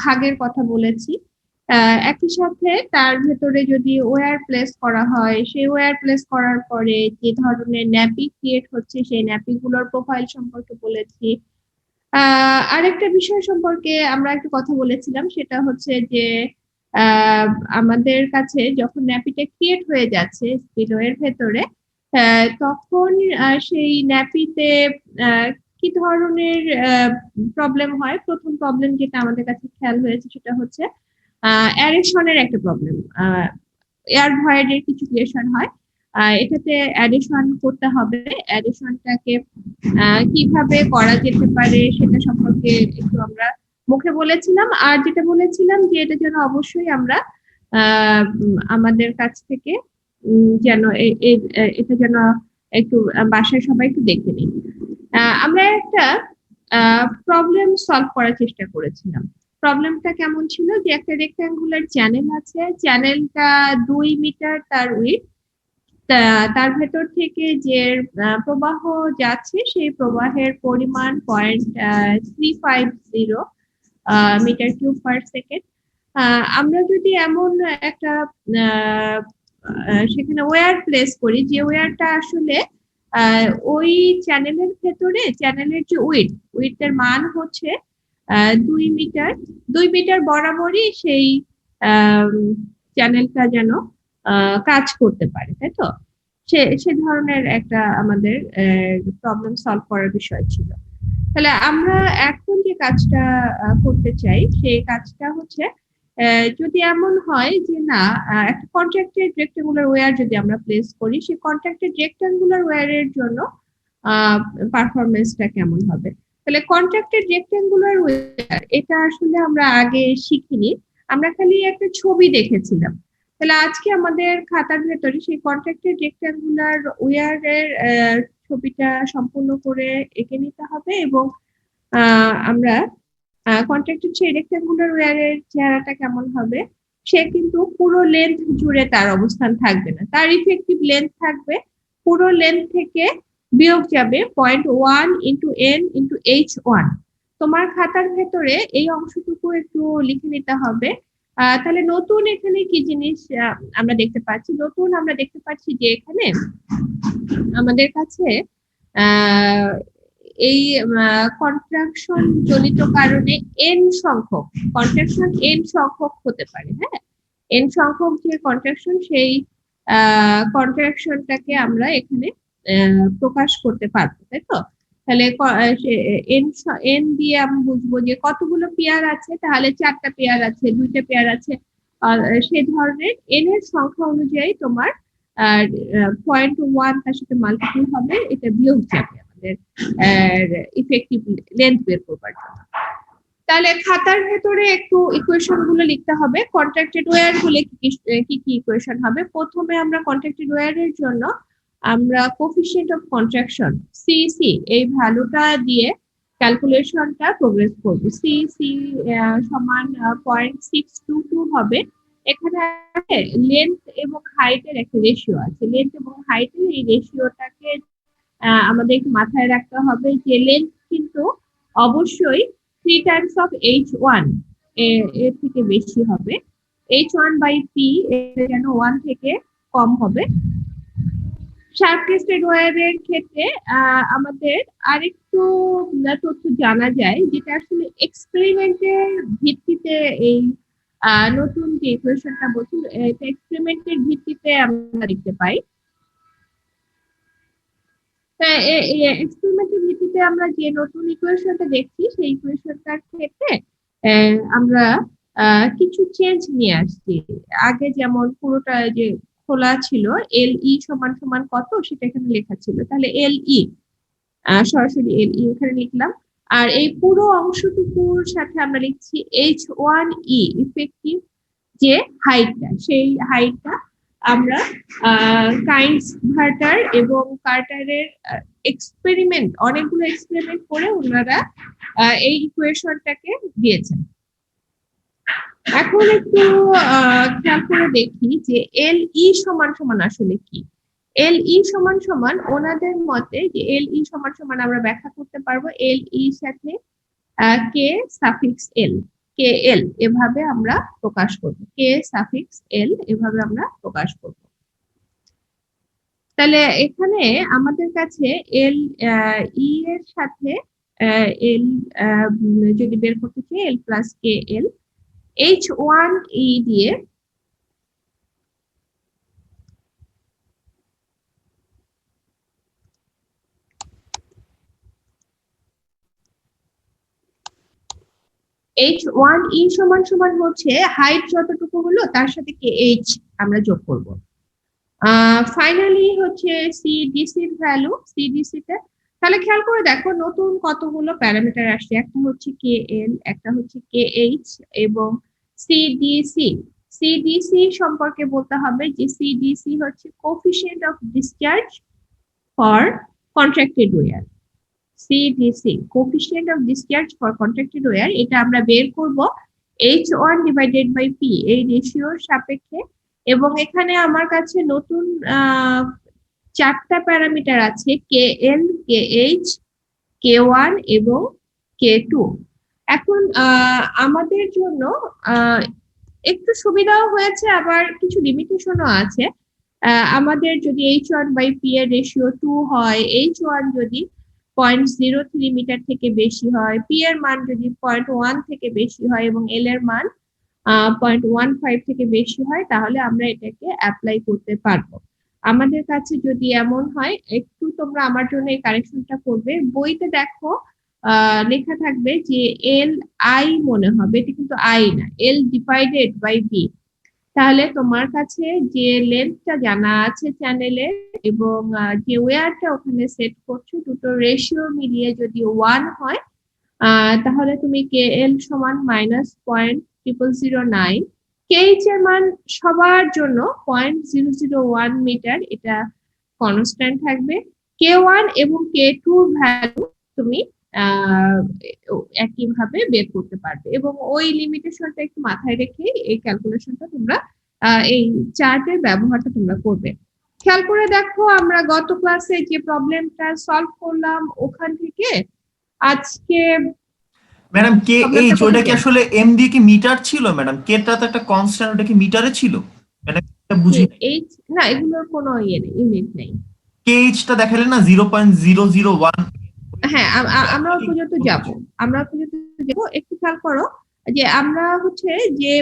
ভাগের কথা বলেছি। একই সাথে তার ভেতরে যদি ওয়্যার প্লেস করা হয়, সেই ওয়্যার প্লেস করার পরে যে ধরনের ন্যাপি ক্রিয়েট হচ্ছে সেই ন্যাপি গুলোর প্রোফাইল সম্পর্কে বলেছি। আরেকটা বিষয় সম্পর্কে আমরা একটু কথা বলেছিলাম, সেটা হচ্ছে যে আহ, আমাদের কাছে যখন ন্যাপিটা ক্রিয়েট হয়ে যাচ্ছে স্পিলওয়ের ভেতরে, তখন সেই ন্যাপিতে কি ধরনের প্রবলেম হয়। প্রথম প্রবলেম যেটা আমাদের কাছে খেয়াল হয়েছে সেটা হচ্ছে অ্যারেশনের একটা প্রবলেম। এয়ার ভয়েডের কিছু ক্রিয়েশন হয়, এটাতে অ্যাডিশন করতে হবে। অ্যাডিশনটাকে কিভাবে করা যেতে পারে সেটা সম্পর্কে একটু আমরা মুখে বলেছিলাম। আর যেটা বলেছিলাম যে এটা যেন অবশ্যই আমরা আমাদের কাছ থেকে যেন এটা যেন একটু বাসায় সবাই একটু দেখে নিই। আমরা একটা প্রবলেম সলভ করার চেষ্টা করেছিলাম। প্রবলেমটা কেমন ছিল, যে একটা রেক্ট্যাঙ্গুলার চ্যানেল আছে, চ্যানেলটা 2 মিটার তার উইডথ। তার ভেতর থেকে যে প্রবাহ যাচ্ছে সেই প্রবাহের পরিমাণ 0.350 মিটার কিউব পার সেকেন্ড। আমরা যদি এমন একটা আহ, সেখানে ওয়্যার প্লেস করি, যে ওয়্যারটা আসলে আহ, ওই চ্যানেলের ভেতরে, চ্যানেলের যে উইডথের মান হচ্ছে 2 মিটার, 2 মিটার বরাবরই সেই চ্যানেলটা যেন কাজ করতে পারে, তাই তো? সে সে ধরনের একটা আমাদের প্রবলেম সলভ করার বিষয় ছিল। তাহলে আমরা এখন যে কাজটা করতে চাই সেই কাজটা হচ্ছে, যদি এমন হয় যে না, একটা কন্ট্রাক্টেড রেক্টাঙ্গুলার ওয়্যার যদি আমরা প্লেস করি, সেই কন্ট্রাক্টেড রেক্টাঙ্গুলার ওয়্যারের জন্য পারফরমেন্সটা কেমন হবে। তাহলে কন্ট্রাক্টেড রেক্টাঙ্গুলার ওয়্যার এটা আসলে আমরা আগে শিখিনি, আমরা খালি একটা ছবি দেখেছিলাম। তাহলে আজকে আমাদের খাতার ভেতরে সেই কন্ট্রাক্টেড রেক্টাঙ্গুলার ওয়্যারের ছবিটা সম্পূর্ণ করে এঁকে নিতে হবে, এবং আমরা কন্ট্রাক্টেড সেই রেক্টাঙ্গুলার ওয়্যারের চেহারাটা কেমন হবে। সে কিন্তু পুরো লেন্থ জুড়ে তার অবস্থান থাকবে না, তার ইফেক্টিভ লেন্থ থাকবে পুরো লেন্থ থেকে বিয়োগ যাবে 0.1 into n into h1। তোমার খাতার ভেতরে এই অংশটুকু একটু লিখে নিতে হবে। তাহলে নতুন এখানে কি জিনিস আমরা দেখতে পাচ্ছি, নতুন আমরা দেখতে পাচ্ছি যে এখানে আমাদের কাছে আহ এই কন্ট্রাকশন জনিত কারণে এন সংখ্যক সংখ্যক হতে পারে। হ্যাঁ, এন সংখ্যক যে কন্ট্রাকশন, সেই কন্ট্রাকশনটাকে আমরা এখানে প্রকাশ করতে পারবো, তাই তো? তাহলে এন এন দিয়ে আমি বুঝবো যে কতগুলো পেয়ার আছে, তাহলে 4টা পেয়ার আছে, 2টা পেয়ার আছে। সে ধরনের এন এর সংখ্যা অনুযায়ী তোমার 0.1 তার সাথে মাল্টিপ্লাই হবে, এটা বিয়োগ যাবে আমাদের ইফেক্টিভ লেন্থ বের করবার জন্য। তাহলে খাতার ভেতরে একটু ইকুয়েশন গুলো লিখতে হবে। কন্ট্রাক্টেড ওয়্যার হলে কি কি ইকুয়েশন হবে। প্রথমে আমরা কন্ট্রাক্টেড ওয়্যার এর জন্য আমরা কোফিশিয়েন্ট অফ কন্ট্রাকশন সিসি এই ভ্যালুটা দিয়ে ক্যালকুলেশনটা প্রোগ্রেস করব। সিসি সমান 0.622 হবে। এখানে লেন্থ এবং হাইটের একটা রেশিও আছে, লেন্থ এবং হাইটের এই রেশিওটাকে আমাদের একটু মাথায় রাখতে হবে, যে লেন্থ কিন্তু অবশ্যই 3 টাইমস অফ h1 এর থেকে বেশি হবে। h1/p যেন 1 থেকে কম হবে। শার্প টেস্টেড ওয়্যারের ক্ষেত্রে আমাদের আরেকটু তথ্য জানা যায়, যেটা আসলে এক্সপেরিমেন্টের ভিত্তিতে এই নতুন যে ইকুয়েশনটা বলছি, এটা এক্সপেরিমেন্টের ভিত্তিতে আমরা দেখতে পাই। এক্সপেরিমেন্টের ভিত্তিতে আমরা যে নতুন ইকুয়েশনটা দেখছি, সেই ইকুয়েশনটার ক্ষেত্রে আমরা কিছু চেঞ্জ নিয়ে আসছি। আগে যেমন পুরোটা যে খোলা ছিল, এল ই সমান সমান কত সেটা এখানে লেখা ছিল, তাহলে এল ই সরাসরি এল ই এখানে লিখলাম। আর এই পুরো অংশটুকুর সাথে আমরা লিখছি h1e ইফেক্টিভ যে হাইটটা, সেই হাইটটা আমরা কাইন্স ভার্টার এবং কার্টারের এক্সপেরিমেন্ট, অনেকগুলো এক্সপেরিমেন্ট করে ওনারা এই ইকুয়েশনটাকে দিয়েছেন। এখন একটু খেয়াল করে দেখি যে এল ই সমান সমান আসলে কি। এল ই সমান সমান ওনাদের মতে, যে এল ই সমান সমান আমরা ব্যাখ্যা করতে পারবো এল ই সাথে কে সাফিক্স এল। কে এল এভাবে আমরা প্রকাশ করব, কে সাফিক্স এল এভাবে আমরা প্রকাশ করব। তাহলে এখানে আমাদের কাছে এল ই এর সাথে এল যদি বের করতে চাই এল প্লাস কে এল H1 E দিয়ে H1E সমান সমান হচ্ছে হাইট যতটুকু হলো তার সাথে কে এইচ আমরা যোগ করব। ফাইনালি হচ্ছে সিডিসি এর ভ্যালু, সিডিসি তে তাহলে খেয়াল করে দেখো নতুন কতগুলো প্যারামিটার আসছে, একটা হচ্ছে কে এল, একটা হচ্ছে কে এইচ এবং সিডিসি। সিডিসি সম্পর্কে বলতে হবে যে সিডিসি হচ্ছে coefficient of discharge for contracted weir. CDC coefficient of discharge for contracted weir, এটা আমরা বের করব H1 ডিভাইডেড বাই পি এই রেশিওর সাপেক্ষে। এবং এখানে আমার কাছে নতুন চারটা প্যারামিটার আছে কে এল, কে এইচ, কে ওয়ান এবং কে টু। এখন আমাদের জন্য একটু সুবিধাও হয়েছে আবার কিছু লিমিটেশনও আছে। আমাদের যদি H1/P এর রেশিও 2 হয়, H1 যদি 0.03 মিটার থেকে বেশি হয়, পি এর মান যদি 0.1 থেকে বেশি হয় এবং এল এর মান 0.15 থেকে বেশি হয়, তাহলে আমরা এটাকে অ্যাপ্লাই করতে পারবো। আমাদের কাছে যদি এমন হয়, একটু তোমরা আমার জন্য এই কারেকশনটা করবে, বইতে দেখো লেখা থাকবে যে এল আই মনে হবে, এটা কিন্তু আই না, এল ডিভাইডেড বাই বি। তাহলে তোমার কাছে যে লেন্থটা জানা আছে চ্যানেলের এবং যে ওয়্যারটা ওখানে সেট করছো, দুটো রেশিও মিলিয়ে যদি 1 হয় তাহলে তুমি কে এল সমান -0.0009, কেএইচ এর মান সবার জন্য 0.001 মিটার, এটা কনস্ট্যান্ট থাকবে। কে ওয়ান এবং কে টু ভ্যালু তুমি একইভাবে বের করতে পারবে এবং ওই লিমিটেশনটা একটু মাথায় রেখে এই ক্যালকুলেশনটা তোমরা এই চার্টের ব্যবহারটা তোমরা করবে। খেয়াল করে দেখো আমরা গত ক্লাসে যে প্রবলেমটা সলভ করলাম ওখান থেকে আজকে ম্যাডাম কে এইচ ওটা কি আসলে এম দিয়ে কি মিটার ছিল ম্যাডাম? কেটা তো একটা কনস্ট্যান্ট, ওটা কি মিটারে ছিল ম্যাডাম? এটা বুঝি এইচ না, এগুলোর কোনো ইয়ে নেই, ইউনিট নেই। কে এইচটা দেখালেন না 0.001। হ্যাঁ আমরা পর্যন্ত যাব, আমরা পর্যন্ত যাব। একটু খেয়াল করো যে আমরা হচ্ছে যে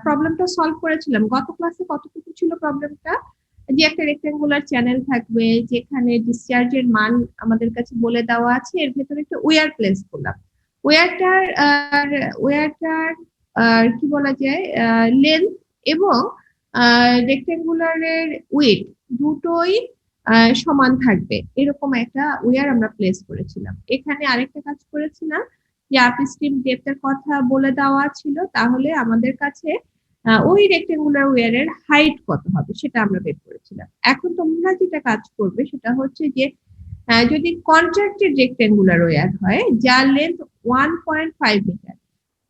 প্রবলেমটা সলভ করেছিলাম গত ক্লাসে, কতটুকু ছিল প্রবলেমটা, যে একটা রেক্টেঙ্গুলার চ্যানেল থাকবে যেখানে ডিসচার্জের মান আমাদের কাছে বলে দেওয়া আছে, এর ভেতরে একটা ওয়্যার প্লেস করলাম। ওয়্যারটার কি বলা যায় লেন্থ এবং রেক্টেঙ্গুলারের উইডথ দুটোই সমান থাকবে, এরকম একটা ওয়্যার আমরা প্লেস করেছিলাম। এখানে আরেকটা কাজ করেছিলাম যে আপস্ট্রিম ডেপথের কথা বলে দেওয়া ছিল, তাহলে আমাদের কাছে ওই রেক্টেঙ্গুলার ওয়্যারের হাইট কত হবে সেটা আমরা বের করেছিলাম। এখন তোমরা যেটা কাজ করবে সেটা হচ্ছে যে যদি কন্ট্রাক্টেড রেক্টেঙ্গুলার ওয়্যার হয় যার লেন্থ 1.5 মিটার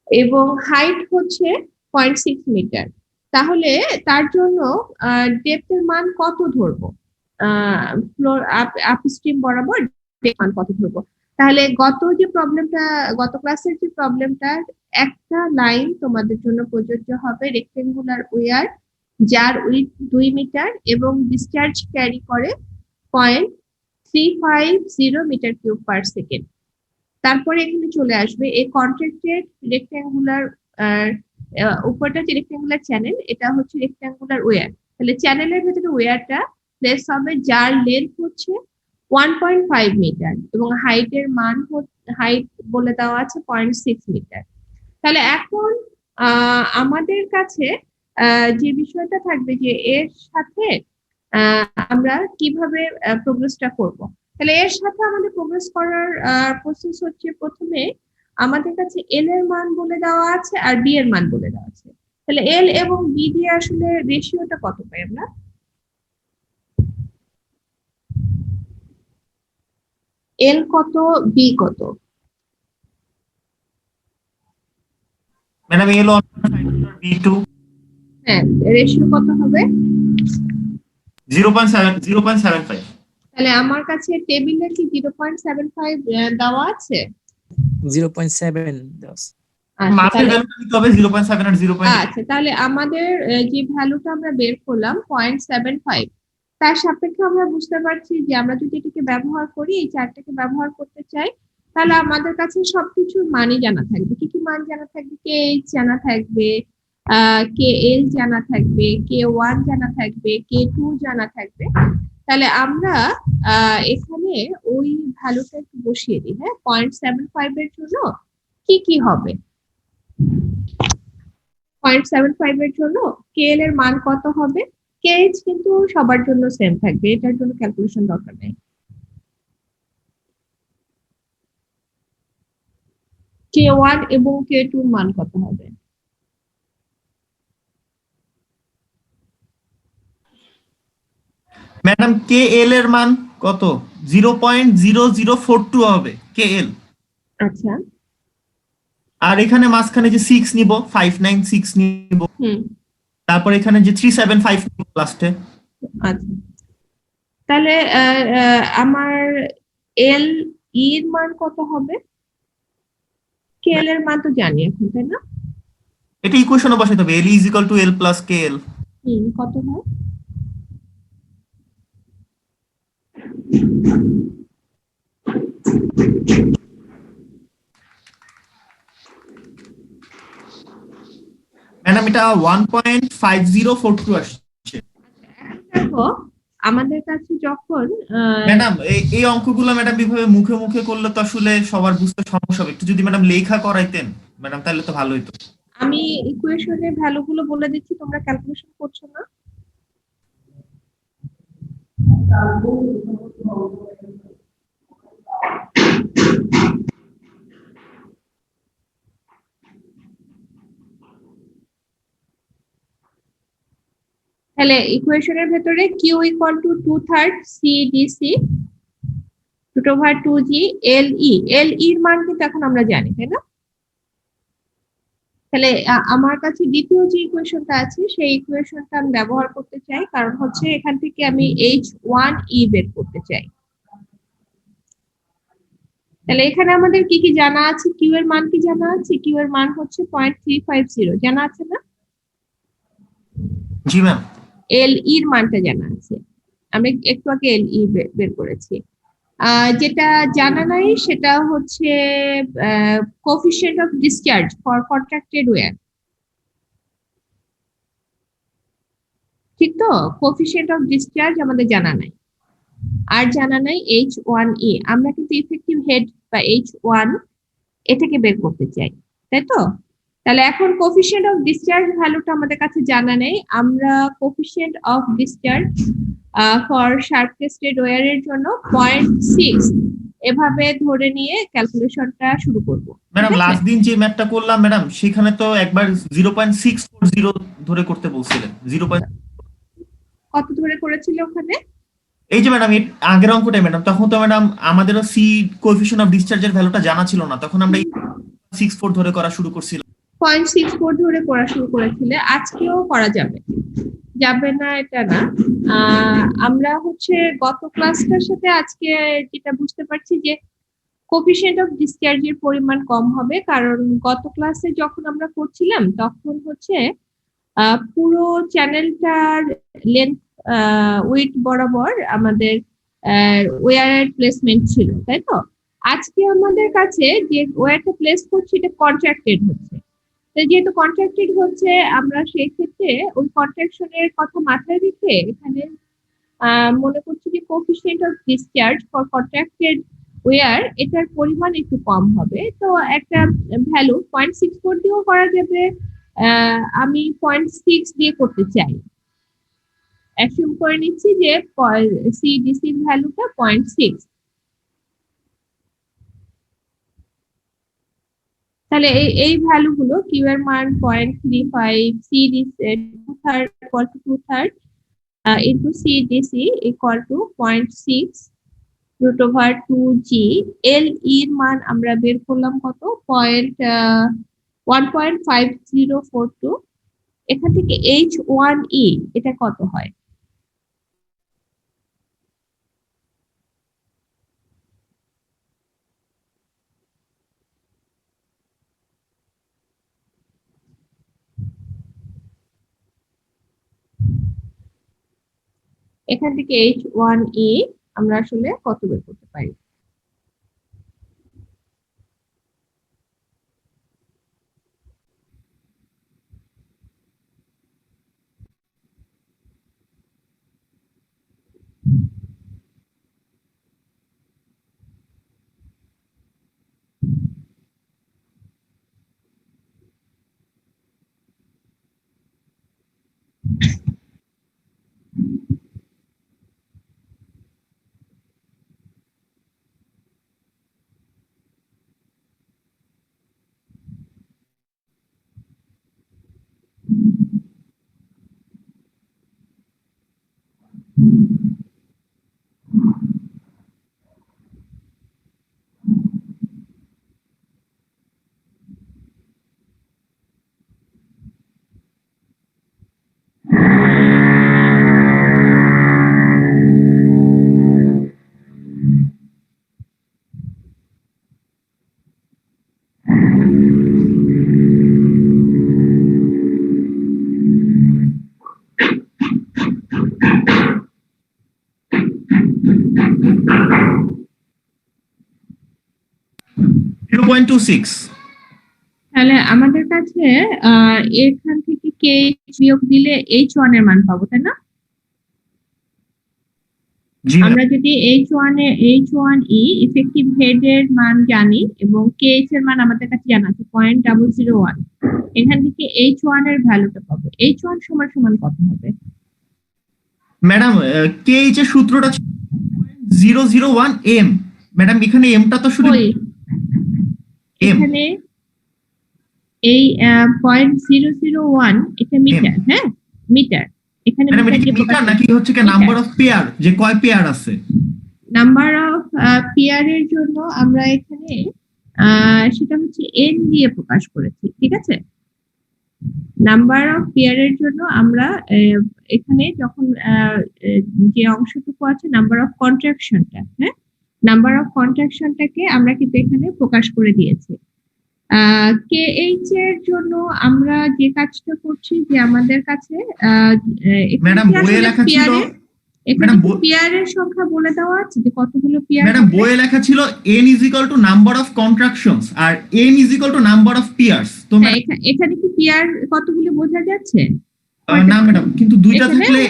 এবং হাইট হচ্ছে 0.6 মিটার, তাহলে তার জন্য ডেপথের মান কত ধরবো, ফ্লোর আপস্ট্রিম বরাবর ডেপথ মান কত ধরবো। তাহলে গত ক্লাসের যে প্রবলেমটা, একটা লাইন তোমাদের জন্য প্রযোজ্য হবে রেক্টেঙ্গুলার ওয়্যার যার উইথ 2 মিটার এবং ডিসচার্জ ক্যারি করে 0.350 মিটার কিউব পার সেকেন্ড। তারপরে এখানে চলে আসবে এই কন্ট্রাক্টেড রেক্টেঙ্গুলার উপরটা যে রেক্টেঙ্গুলার চ্যানেল, এটা হচ্ছে রেক্টেঙ্গুলার ওয়্যার। তাহলে চ্যানেলের ভেতরে ওয়্যারটা প্লেস হবে যার লেন্থ হচ্ছে 1.5 মিটার এবং হাইটের মান হাইট বলে দেওয়া আছে 0.6 মিটার। তাহলে এখন আমাদের কাছে যে বিষয়টা থাকবে যে এর সাথে আমরা কিভাবে প্রোগ্রেসটা করব। তাহলে এর সাথে আমাদের প্রোগ্রেস করার প্রসেস হচ্ছে, প্রথমে আমাদের কাছে এল এর মান বলে দেওয়া আছে আর বি এর মান বলে দেওয়া আছে। তাহলে এল এবং বি দিয়ে আসলে রেশিওটা কত পাই আমরা? এল কত, বি কত? ম্যাডাম এল 1 বি 2। হ্যাঁ, রেশিও কত হবে? 0.75। তাহলে আমার কাছে টেবিলে কি 0.75 দেওয়া আছে? 0.7 দেওয়া আছে। আচ্ছা মাসের তাহলে ভ্যালুটা নিতে হবে 0.7 আর 0.8। আচ্ছা তাহলে আমাদের যে ভ্যালুটা আমরা বের করলাম 0.75, তার সাপেক্ষে আমরা বুঝতে পারছি যে আমরা যদি এটাকে ব্যবহার করি, এই চারটাকে ব্যবহার করতে চাই, তাহলে আমাদের কাছে সবকিছুর মানই জানা থাকবে। কি কি মান জানা থাকবে? কে এইচ জানা থাকবে, কে এল জানা থাকবে, কে ওয়ান জানা থাকবে, কে টু জানা থাকবে। তাহলে আমরা এখানে ওই ভ্যালুটা একটু বসিয়ে দিই। হ্যাঁ, 0.75 এর জন্য কি কি হবে? 0.75 এর জন্য কেএল এর মান কত হবে? কেএইচ কিন্তু সবার জন্য সেম থাকবে, এটার জন্য ক্যালকুলেশন দরকার নেই। কে ওয়ান এবং কে টু এর মান কত হবে? ম্যাডাম কে এল এর মান কত? 0.0042 হবে কে এল। আচ্ছা। আর এখানে মাঝখানে যে 6 নিব, 596 নিব, হুম। তারপর এখানে যে 375 নিব লাস্টে। আচ্ছা তাহলে আমার এল এর মান কত হবে? কেএল এর মান তো জানি এখন, তাই না? এটা ইকুয়েশনে বসাতে হবে, L is equal to L plus K L. কত হয়? ম্যাডাম এটা 1.5042 আসছে। দেখো, আমাদের কাছে যখন ম্যাডাম এই অঙ্কগুলো ম্যাডাম এভাবে মুখে মুখে করলে তো আসলে সবার বুঝতে সমস্যা হবে, একটু যদি ম্যাডাম লেখা করাইতেন ম্যাডাম তাহলে তো ভালো হতো। আমি ইকুয়েশনের ভ্যালু গুলো বলে দিচ্ছি, তোমরা ক্যালকুলেশন করছো না? তাহলে ইকুয়েশনের ভেতরে Q equal to 2/3 C DC root over 2 G L ই। এল এর মান কিন্তু এখন আমরা জানি, তাই না? তাহলে আমার কাছে দ্বিতীয় যে ইকুয়েশনটা আছে সেই ইকুয়েশনটা আমি ব্যবহার করতে চাই, কারণ হচ্ছে এখান থেকে আমি H1E বের করতে চাই। তাহলে এখানে আমাদের কি কি জানা আছে? কিউ এর মান কি জানা আছে? কিউ এর মান হচ্ছে 0.350 জানা আছে না? জি ম্যাম। এল এর মানটা জানা আছে, আমি একটু আগে এল ই বের করেছি। যেটা জানা নাই সেটা হচ্ছে coefficient of discharge for contracted weir. ঠিক তো? কোফিশিয়েন্ট অফ ডিসচার্জ আমাদের জানা নাই। আর জানা নাই H1E। আমরা কিন্তু ইফেক্টিভ হেড বা H1 এটাকে বের করতে চাই, তাই তো? তাহলে এখন কোফিশিয়েন্ট অফ ডিসচার্জ ভ্যালুটা আমাদের কাছে জানা নেই, আমরা coefficient of discharge for sharp crested weir এর জন্য 0.6 এভাবে ধরে নিয়ে ক্যালকুলেশনটা শুরু করব। ঠিক ম্যাডাম আছে? লাস্ট দিন যে ম্যাথটা করলাম ম্যাডাম সেখানে তো একবার 0.640 ধরে করতে বলছিলেন। 0. কত ধরে করেছিল ওখানে? এই যে ম্যাডাম আগের অঙ্কটাই ম্যাডাম, তখন তো ম্যাডাম আমাদেরও সি কোএফিসিয়েন্ট অফ ডিসচার্জের ভ্যালুটা জানা ছিল না, তখন আমরা 6.4 ধরে করা শুরু করছিলাম। 0.64 ধরে করা শুরু করেছিলে, আজকেও করা যাবে, যাবে না এটা না। আমরা হচ্ছে গত ক্লাসটার সাথে আজকে যেটা বুঝতে পারছি যে কোফিশিয়েন্ট অফ ডিসচার্জের পরিমাণ কম হবে, কারণ গত ক্লাসে যখন আমরা করছিলাম তখন হচ্ছে পুরো চ্যানেলটার লেন্থ উইথ বরাবর আমাদের ওয়্যারের প্লেসমেন্ট ছিল, তাই তো? আজকে আমাদের কাছে যে ওয়্যারটা প্লেস করছি এটা কন্ট্রাক্টেড হচ্ছে। তো যেহেতু কন্ট্রাক্টেড হচ্ছে, আমরা সেই ক্ষেত্রে ওই কন্ট্রাকশনের কথা মাথায় রেখে এখানে মনে করছি যে coefficient of discharge for contracted weir এটার পরিমাণ একটু কম হবে। তো একটা ভ্যালু 0.64 দিয়েও করা যাবে, আমি 0.6 দিয়ে করতে চাই। অ্যাসিউম করে নিচ্ছি যে সিডিসি ভ্যালুটা 0.6। তাহলে এই ভ্যালু গুলো কিউ এর মান 0.35, CDC 2/3 into CDC equal to 0.6 root over 2G। L এর মান আমরা বের করলাম কত? 1.5042। এখান থেকে H1E এটা কত হয়? এখান থেকে H1E আমরা আসলে কত বের করতে পারি? তাহলে আমাদের কাছে এখান থেকে KH বিয়োগ দিলে H1 এর মান পাবো, তাই না? আমরা যদি H1E ইফেক্টিভ হেড এর মান জানি এবং KH এর মান আমাদের কাছে জানা আছে 0.001, এখান থেকে H1 এর ভ্যালুটা পাবো। H1 সমান সমান কত হবে? ম্যাডাম KH এর সূত্রটা 001 m। ম্যাডাম এখানে এমটা তো শুধু এখানে এই 0.001 এটা মিটার, হ্যাঁ মিটার। এখানে মিটার নাকি হচ্ছে কি নাম্বার অফ পেয়ার, যে কয় পেয়ার আছে? নাম্বার অফ পেয়ারের জন্য আমরা এখানে সেটা হচ্ছে n দিয়ে প্রকাশ করেছি, ঠিক আছে? নাম্বার অফ পেয়ারের জন্য আমরা এখানে যখন যে অংশটুকু আছে নাম্বার অফ কন্ট্রাকশনটা, হ্যাঁ নাম্বার অফ কন্ট্রাকশনটাকে আমরা কিন্তু এখানে প্রকাশ করে দিয়েছি। KH এর জন্য আমরা যে কাজটা করছি যে আমাদের কাছে ম্যাডাম বইয়ে লেখা ছিল, এখানে পেয়ারের সংখ্যা বলে দেওয়া আছে যে কতগুলো পেয়ার। ম্যাডাম বইয়ে লেখা ছিল n = নাম্বার অফ কন্ট্রাকশনস আর m = নাম্বার অফ পেয়ারস। তো এখানে কি পেয়ার কতগুলো বোঝা যাচ্ছে? না ম্যাডাম, কিন্তু দুইটা থাকলে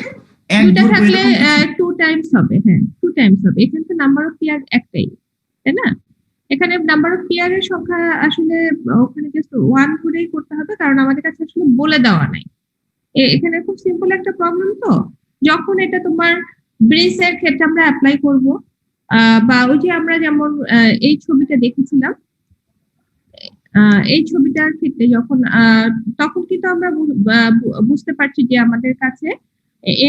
টু টাইমস হবে, হ্যাঁ টু টাইমস হবে। এখানে তো নাম্বার অফ পেয়ার একটাই, তাই না? এখানে নাম্বার অফ পেয়ারের সংখ্যা আসলে ওখানে জাস্ট 1 করেই করতে হবে, কারণ আমাদের কাছে আসলে বলে দেওয়া নাই। এখানে খুব সিম্পল একটা প্রবলেম। তো যখন এটা তোমার ব্রেসের ক্ষেত্রে আমরা অ্যাপ্লাই করব, বা ওই যে আমরা যেমন এই ছবিটা দেখেছিলাম, এই ছবিটার ক্ষেত্রে যখন তখন কিন্তু আমরা বুঝতে পারছি যে আমাদের কাছে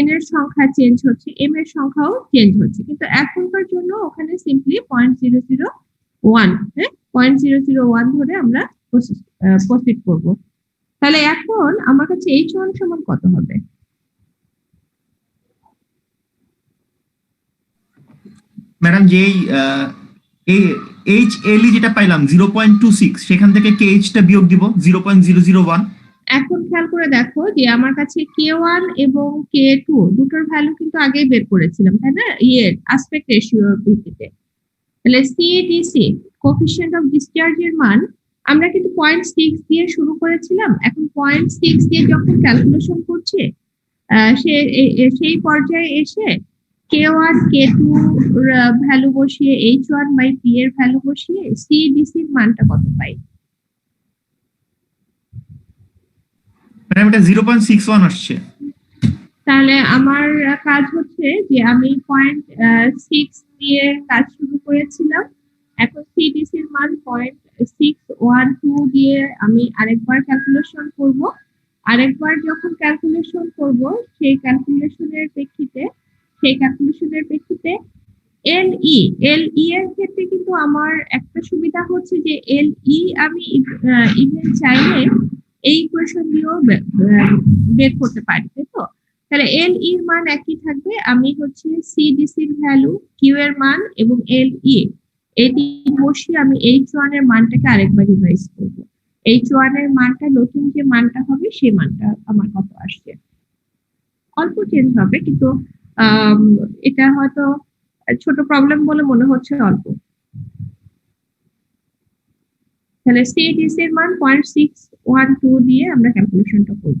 n এর সংখ্যা চেঞ্জ হচ্ছে, m এর সংখ্যাও চেঞ্জ হচ্ছে, কিন্তু এখনকার জন্য ওখানে সিম্পলি 0.001, হ্যাঁ 0.001 ধরে আমরা প্রসিড করব। তাহলে এখন আমার কাছে H1 সমান কত হবে? ম্যাডাম যেই HLE যেটা পাইলাম 0.26, সেখান থেকে KH টা বিয়োগ দিব 0.001। এখন খেয়াল করে দেখো যে আমার কাছে K1 এবং K2 দুটোর ভ্যালু কিন্তু আগেই বের করেছিলাম, তাই না? অ্যাসপেক্ট রেশিওর ভিত্তিতে। তাহলে CDC কোএফিসিয়েন্ট অফ ডিসচার্জ এর মান আমরা কিন্তু 0.6 দিয়ে শুরু করেছিলাম। এখন 0.6 দিয়ে যখন ক্যালকুলেশন করছি, সেই পর্যায়ে এসে K1 K2 ভ্যালু বসিয়ে H1/P এর ভ্যালু বসিয়ে CDC এর মানটা কত পাই? ম্যাডাম এটা 0.61 আসছে। তাহলে আমার কাজ হচ্ছে যে আমি 0.6 দিয়ে কাজ শুরু করেছিলাম, এখন CDC এর মান 0.612 দিয়ে আমি আরেকবার ক্যালকুলেশন করব। আরেকবার যখন ক্যালকুলেশন করব সেই ক্যালকুলেশনের প্রেক্ষিতে LE এর ক্ষেত্রে কিন্তু আমার একটা সুবিধা হচ্ছে যে LE আমি ইভেন চাইলে এই ইকুয়েশন দিয়েও বের করতে পারি, তাই তো? তাহলে LE এর মান একই থাকবে। আমি হচ্ছে CDC এর ভ্যালু, Q এর মান এবং LE এটি বসিয়ে আমি H1 এর মানটাকে আরেকবার রিভাইজ করব। H1 এর মানটা নতুন যে মানটা হবে সেই মানটা আমার কত আসছে। অল্প চেঞ্জ হবে, কিন্তু আম, এটা হয়তো ছোট প্রবলেম বলে মনে হচ্ছে অল্প। তাহলে সিডিসি এর মান 0.612 দিয়ে আমরা ক্যালকুলেশনটা করব।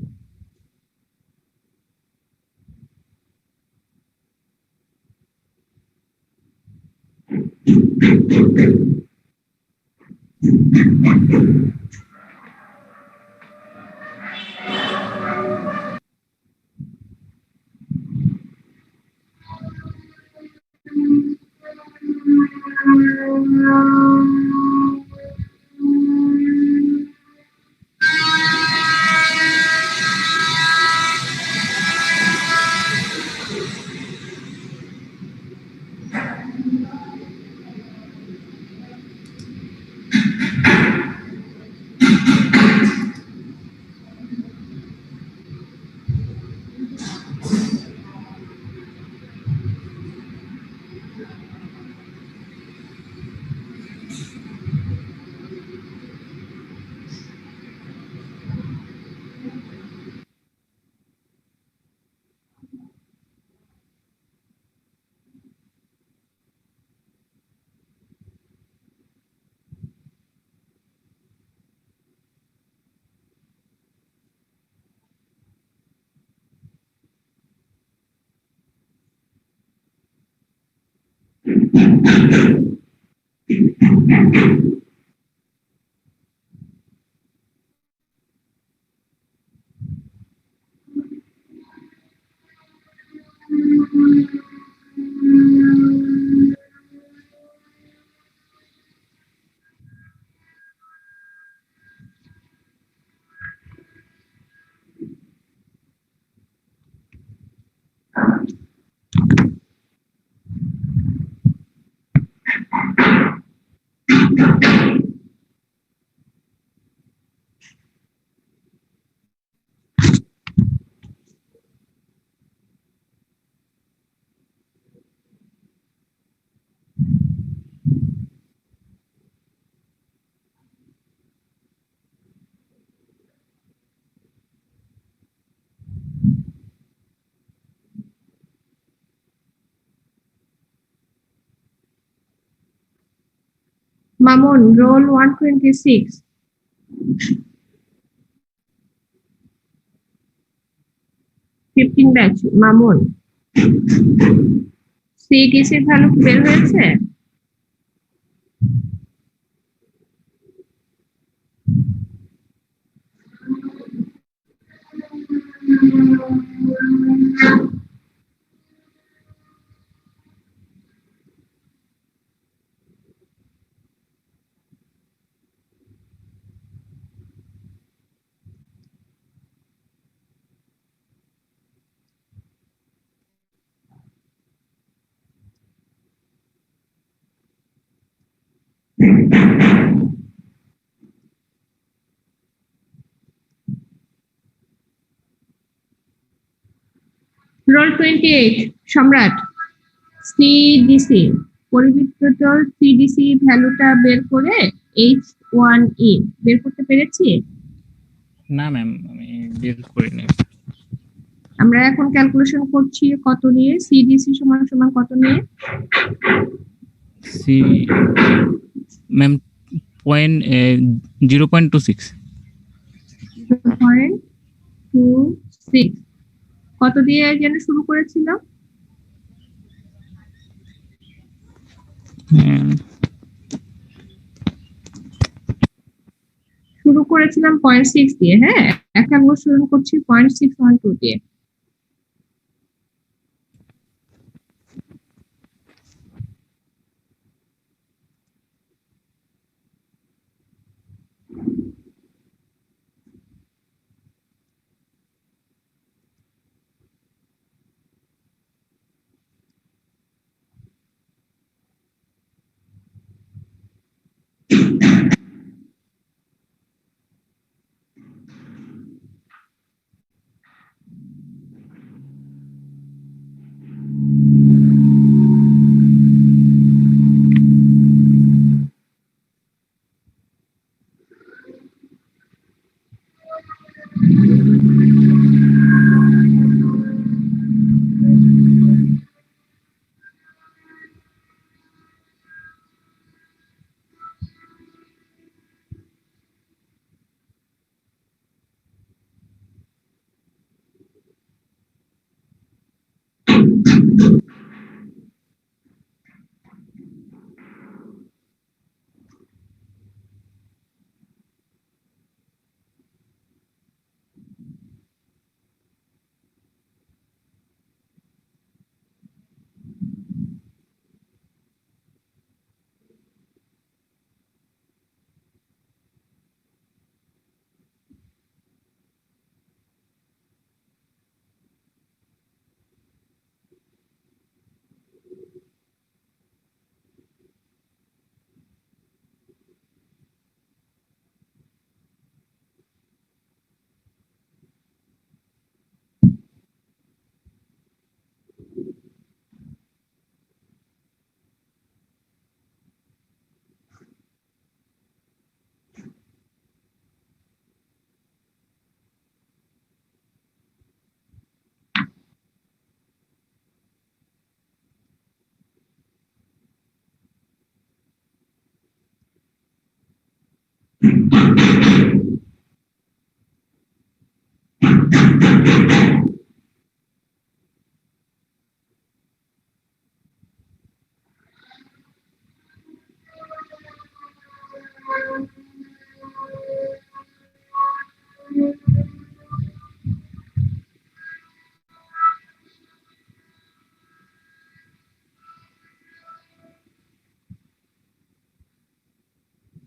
Mamun, roll 126, 15 batch. মামুন, সিডিসির ভ্যালু বের হয়েছে? রোল 28, সম্রাট, সিডিসি পরিবর্তিত সিডিসি ভ্যালুটা বের করে H1E বের করতে পেরেছি? না ম্যাম, আমি বের করিনি। আমরা এখন ক্যালকুলেশন করছি কত নিয়ে, সিডিসি সমান সমান কত নিয়ে? C ma'am 0.26। 0.26 কত দিয়ে যেন শুরু করেছিলাম? শুরু করেছিলাম 0.6 দিয়ে। হ্যাঁ, এখন অনুসরণ করছি 0.612 দিয়ে।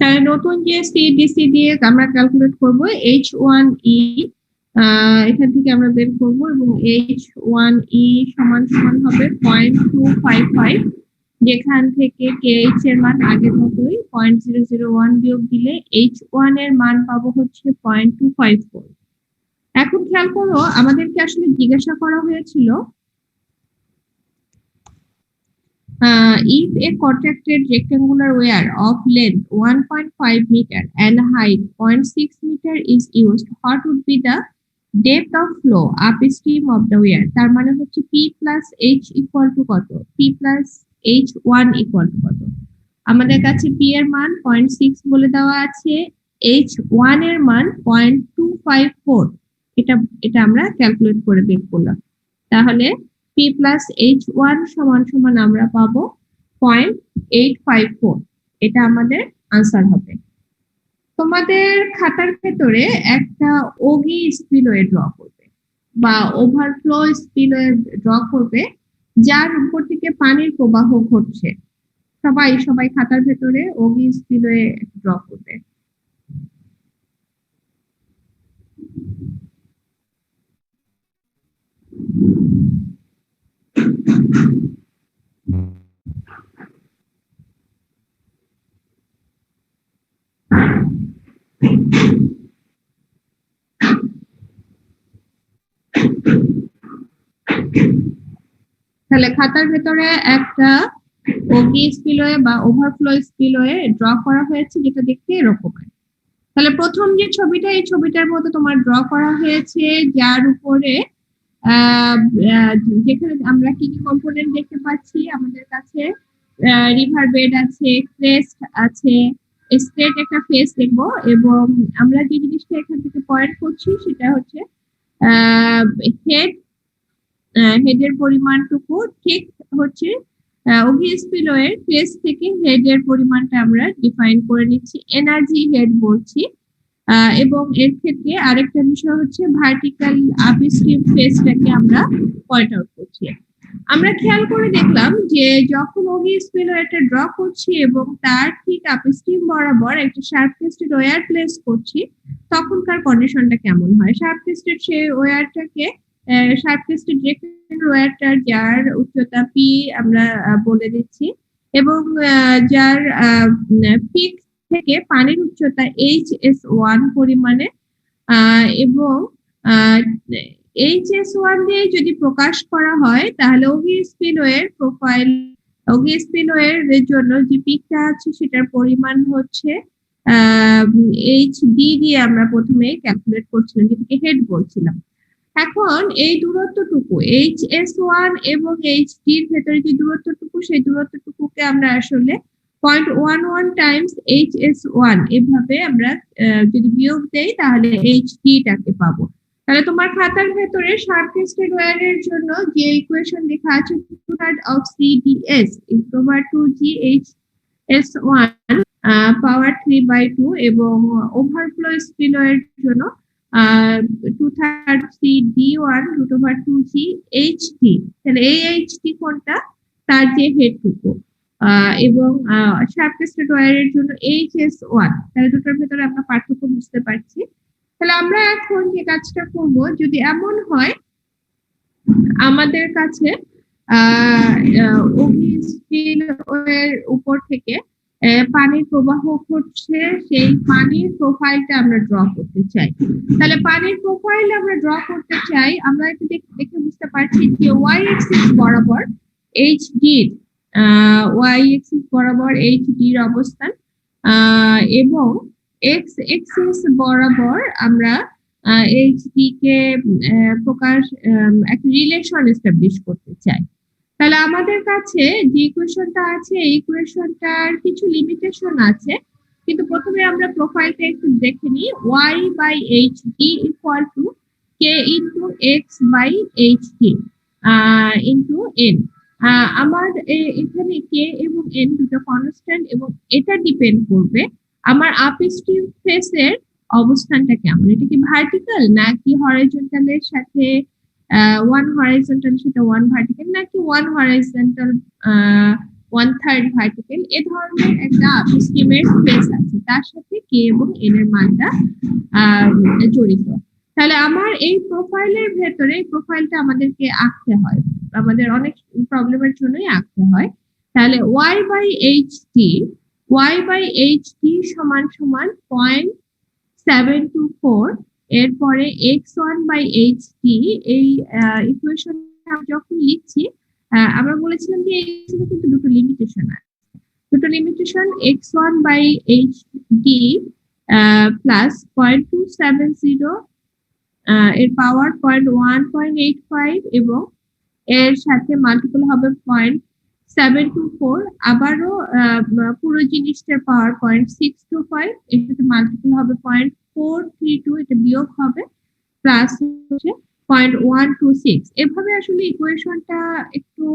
তাহলে নতুন যে সিডিসি দিয়ে আমরা ক্যালকুলেট করব H1E, এখান থেকে আমরা বের করব এবং H1E সমান সমান হবে 0.255, যেখান থেকে KH এর মান আগের মতোই 0.001 বিয়োগ দিলে H1 এর মান পাবো হচ্ছে 0.254। এখন খেয়াল করো, আমাদেরকে আসলে জিজ্ঞাসা করা হয়েছিল if a contracted rectangular wire of length 1.5 meter and height 0.6 meter is used, what would be the depth of flow upstream of the wire? তার মানে হচ্ছে P plus H equal to কত? P plus H1 equal to কত? আমাদের কাছে P এর মান 0.6 বলে দেওয়া আছে, H1 এর মান 0.254। এটা আমরা ক্যালকুলেট করে বের করলাম। তাহলে P plus H1 সমান সমান আমরা পাবো 0.854। এটা আমাদের আনসার হবে। তোমাদের খাতার ভেতরে একটা ওগি স্পিলওয়ে ড্র করবে বা ওভারফ্লো স্পিলওয়ে ড্র করবে, যার উপর থেকে পানির প্রবাহ ঘটছে। সবাই খাতার ভেতরে ওগি স্পিলওয়ে ড্র করবে। তাহলে খাতার ভেতরে একটা ওগি স্পিলওয়ে বা ওভারফ্লো স্পিলওয়ে ড্র করা হয়েছে, যেটা দেখতে এরকম। তাহলে প্রথম যে ছবিটা, এই ছবিটার মতো তোমার ড্র করা হয়েছে, যার উপরে যেখানে আমরা কি কি কম্পোনেন্ট দেখতে পাচ্ছি, আমাদের কাছে রিভার বেড আছে, ক্রেস্ট আছে, স্ট্রেট একটা ফেস দেখবো, এবং আমরা যে জিনিসটা এখান থেকে পয়েন্ট করছি সেটা হচ্ছে হেডের পরিমাণটুকু ঠিক হচ্ছে ওগি স্পিলওয়ের ফেস থেকে হেডের পরিমাণটা আমরা ডিফাইন করে নিচ্ছি, এনার্জি হেড বলছি। এবং এর ক্ষেত্রে আরেকটা বিষয় হচ্ছে ভার্টিক্যাল আপস্ট্রিম ফেসটাকে আমরা পয়েন্ট আউট করছি। আমরা খেয়াল করে দেখলাম যে যখন ওগি স্পিলওয়েটা ড্র করছি এবং তার ঠিক আপস্ট্রিম বরাবর একটা শার্প টেস্টেড ওয়্যার প্লেস করছি, তখনকার কন্ডিশনটা কেমন হয়। শার্প টেস্টেড সেই ওয়্যারটাকে শার্প টেস্টেড রেক্ট্যাঙ্গুলার ওয়্যারটার যার উচ্চতা P আমরা বলে দিচ্ছি, এবং যার পিক থেকে পানির উচ্চতা HS1 পরিমাণে, এবং HS1 দিয়ে যদি প্রকাশ করা হয় তাহলে ওগি স্পিলওয়ের প্রোফাইল, ওগি স্পিলওয়ের জন্য যে পিকটা আছে সেটার পরিমাণ হচ্ছে HD দিয়ে আমরা প্রথমে ক্যালকুলেট করছিলাম, যেটাকে হেড বলছিলাম। এখন এই দূরত্বটুকু HS1 এবং HD এর ভেতরে যে দূরত্বটুকু, সেই দূরত্বটুকুকে আমরা আসলে 0.11 টাইমস HS1 এভাবে আমরা যদি বিয়োগ দেই তাহলে HD টাকে পাবো। তাহলে তোমার খাতার ভেতরে শার্প টেস্টেড ওয়্যারের জন্য যে ইকুয়েশন লেখা আছে 2/3 of CDS = 2GHS1 পাওয়ার 3/2, এবং ওভারফ্লো স্পিলওয়ের জন্য 2/3 CD1 √2GHD। তাহলে এই HD কোনটা? তার যে হেডটুকু, এবং শার্প টেস্টেড ওয়্যারের জন্য HS1। তাহলে দুটোর ভেতরে আমরা পার্থক্য বুঝতে পারছি। তাহলে আমরা এখন যে কাজটা করব, যদি এমন হয় আমাদের কাছে ওগি স্পিলওয়ের উপর থেকে পানির প্রবাহ ঘটছে, সেই পানির প্রোফাইলটা আমরা ড্র করতে চাই। তাহলে পানির প্রোফাইল আমরা ড্র করতে চাই, আমরা এটা দেখে বুঝতে পারছি যে ওয়াই এক্সিস বরাবর HD এর অবস্থান, এবং এক্স এক্সিস বরাবর আমরা HD কে প্রকাশ একটা রিলেশন এস্টাবলিশ করতে চাই। তাহলে আমাদের কাছে যে ইকুয়েশনটা আছে, এই ইকুয়েশনটার কিছু লিমিটেশন আছে, কিন্তু প্রথমে আমরা প্রোফাইলটা একটু দেখে নিই। y by H D equal to K into X by H D into N. আমার এখানে কে এবং এন দুটো কনস্ট্যান্ট এবং এটা ডিপেন্ড করবে আমার আপস্ট্রিম ফেসের অবস্থানটা কেমন। এটা কি ভার্টিক্যাল নাকি হরাইজন্টালের সাথে ওয়ান হরাইজন্টালের সাথে ওয়ান ভার্টিক্যাল, নাকি one horizontal one third vertical, এ ধরনের একটা আপস্ট্রিমের ফেস আছে, তার সাথে কে এবং এন এর মানটা জড়িত। তাহলে আমার এই প্রোফাইলের ভেতরে, প্রোফাইলটা আমাদেরকে আঁকতে হয়, আমাদের অনেক প্রবলেমের জন্যই আঁকতে হয়। তাহলে y বাই এইচ টি সমান সমান 0.724, এরপরে x1 বাই এইচ টি, এই ইকুয়েশন যখন লিখছি আমরা বলেছিলাম যে এখানে কিন্তু দুটো লিমিটেশন আছে। দুটো limitation x1 by H D plus 0.270 এর পাওয়ার 0.1.85 এবং এর সাথে মাল্টিপল হবে 0.724, আবারও পুরো জিনিসটার পাওয়ার 0.625, এর সাথে মাল্টিপল হবে 0.432, এটা বিয়োগ হবে, প্লাস হচ্ছে 0.126। এভাবে আসলে ইকুয়েশনটা একটু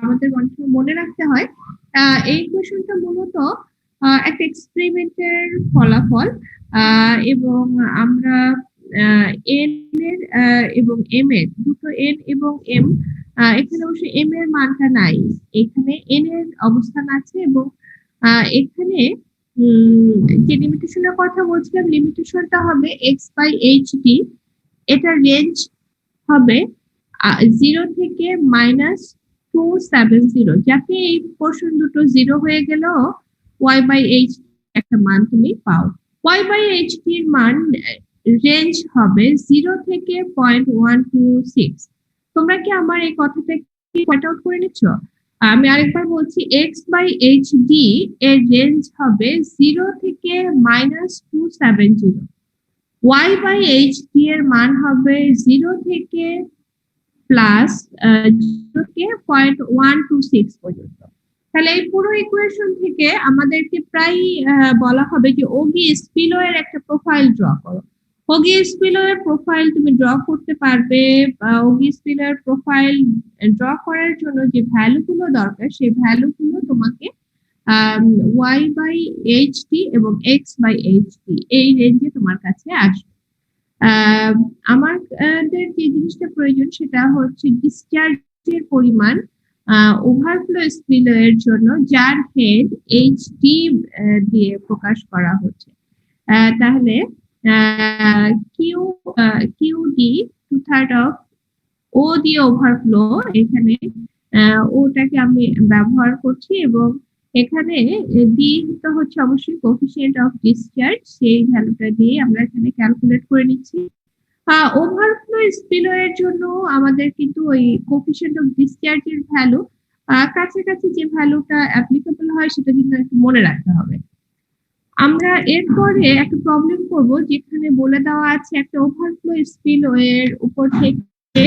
আমাদের মনে রাখতে হয়। এই ইকুয়েশনটা মূলত একটা এক্সপেরিমেন্টের ফলাফল, এবং আমরা এন এর এবং এম এর, দুটো এন এবং এম, এখানে অবশ্য এম এর মানটা নাই, এখানে এন এর অবস্থান আছে, এবং এখানে যে লিমিটেশনের কথা বলছিলাম, লিমিটেশনটা হবে এক্স বাই এইচ ডি, এটা রেঞ্জ হবে 0 থেকে -270, যাতে এই পোর্শন দুটো 0 হয়ে গেলেও y বাই এইচ একটা মান তুমি পাও। y বাই এইচ এর মান রেঞ্জ হবে 0 থেকে 0.126। তোমরা কি আমার এই কথাটা কি পয়েন্ট আউট করে নিচ্ছ? আমি আরেকবার বলছি, x বাই এইচ ডি এর রেঞ্জ হবে 0 থেকে -270, y বাই এইচ ডি এর মান হবে 0 থেকে প্লাস 0 থেকে 0.126 পর্যন্ত। তাহলে এই পুরো ইকুয়েশন থেকে আমাদেরকে প্রায় বলা হবে যে ওগি স্পিলওয়ের একটা প্রোফাইল ড্র করো। ওগি স্পিলওয়ের প্রোফাইল তুমি ড্র করতে পারবে। ওগি স্পিলওয়ের প্রোফাইল ড্র করার জন্য যে ভ্যালুগুলো দরকার, সেই ভ্যালুগুলো তোমাকে y বাই এইচ টি এবং x বাই এইচ টি এই রেঞ্জে তোমার কাছে আসবে। আমাদের যে জিনিসটা প্রয়োজন সেটা হচ্ছে ডিসচার্জের পরিমাণ ওভারফ্লো স্পিলওয়ের জন্য, যার হেড এইচ ডি দিয়ে প্রকাশ করা হচ্ছে। তাহলে কিউ ডি 2/3 অফ ও দিয়ে ওভারফ্লো, এখানে ওটাকে আমি ব্যবহার করছি, এবং এখানে ডি তো হচ্ছে অবশ্যই কোএফিসিয়েন্ট অফ ডিসচার্জ, সেই ভ্যালুটা দিয়ে আমরা এখানে ক্যালকুলেট করে নিচ্ছি। ওভারফ্লো স্পিলওয়ের জন্য আমাদের কিন্তু ওই কোএফিসিয়েন্ট অফ ডিসচার্জের ভ্যালু কাছাকাছি যে ভ্যালুটা অ্যাপ্লিকেবল হয় সেটা কিন্তু একটু মনে রাখতে হবে। আমরা এরপরে একটা প্রবলেম করব, যেখানে বলে দেওয়া আছে একটা ওভারফ্লো স্পিলওয়ের উপর থেকে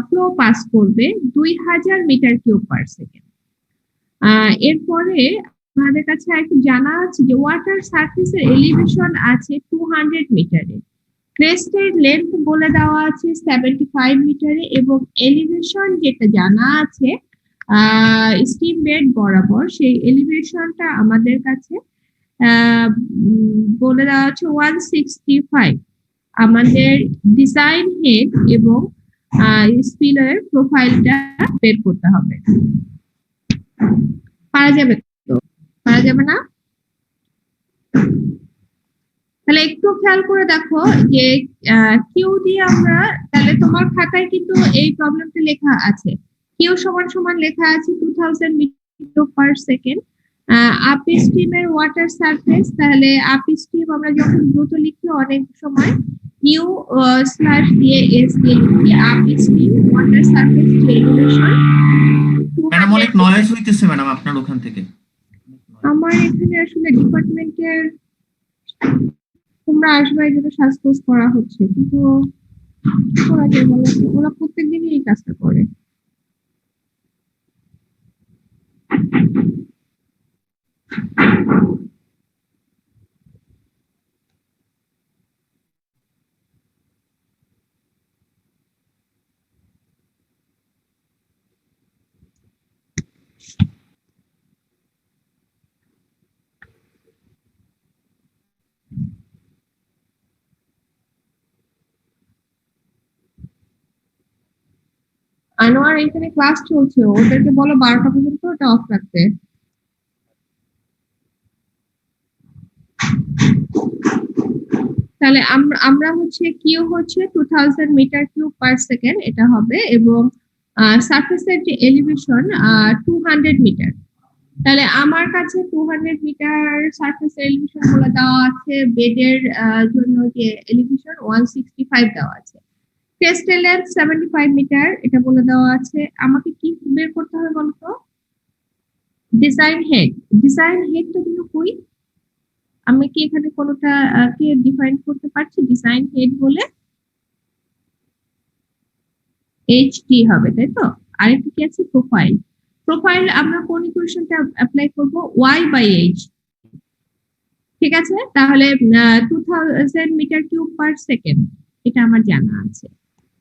ফ্লো পাস করবে 2000 মিটার কিউব পার সেকেন্ড। এরপরে আমাদের কাছে একটু জানা আছে যে ওয়াটার সারফেসের এলিভেশন আছে 200 মিটারে, ক্রেস্টের লেন্থ বলে দেওয়া আছে 75 মিটারে, এবং এলিভেশন যেটা জানা আছে স্টিম বেড বরাবর, সেই এলিভেশনটা আমাদের কাছে বলে দেওয়া আছে 165। আমাদের ডিজাইন হেড এবং স্পিলওয়ের প্রোফাইলটা বের করতে হবে। পারা যাবে তো? পারা যাবে না? তাহলে একটু খেয়াল করে দেখো যে কিউ দিয়ে আমরা, তাহলে তোমার খাতায় কিন্তু এই প্রবলেমটা লেখা আছে, কিউ সমান সমান লেখা আছে 2000 মিটার পার সেকেন্ড আপস্ট্রিমের ওয়াটার সারফেস। তাহলে আপস্ট্রিম আমরা যখন দ্রুত লিখি অনেক সময় ইউ স্ল্যাশ দিয়ে এস দিয়ে লিখি, upstream water surface elevation. Madam অনেক নয়েজ হইতেছে ম্যাডাম আপনার ওখান থেকে। আমার এখানে আসলে ডিপার্টমেন্টের তোমরা আসবে এই জন্য সাজগোজ করা হচ্ছে, কিন্তু ওরা প্রত্যেকদিনই এই কাজটা করে। আনোয়ার এখানে ক্লাস চলছে, ওদেরকে বলো 12টা পর্যন্ত ওটা অফ রাখতে। তাহলে আমরা হচ্ছে কিউ হচ্ছে 2000 মিটার কিউব পার সেকেন্ড এটা হবে, এবং সারফেসের যে এলিভেশন 200 মিটার। তাহলে আমার কাছে 200 মিটার সারফেস এলিভেশন বলে দেওয়া আছে, বেডের জন্য যে এলিভেশন 165 দেওয়া আছে, ক্রেস্টের লেন্থ 75 মিটার এটা বলে দেওয়া আছে। আমাকে কি বের করতে হবে বলতো? ডিজাইন হেডটা কিন্তু কই? আমি কি এখানে কোনোটা কে ডিফাইন করতে পারছি ডিজাইন হেড বলে? এইচডি হবে, তাই তো? আরেকটা কি আছে? প্রোফাইল আমরা কোন ইকুয়েশনটা অ্যাপ্লাই করব? Y by H. ঠিক আছে, তাহলে 2000 মিটার কিউব পার সেকেন্ড এটা আমার জানা আছে।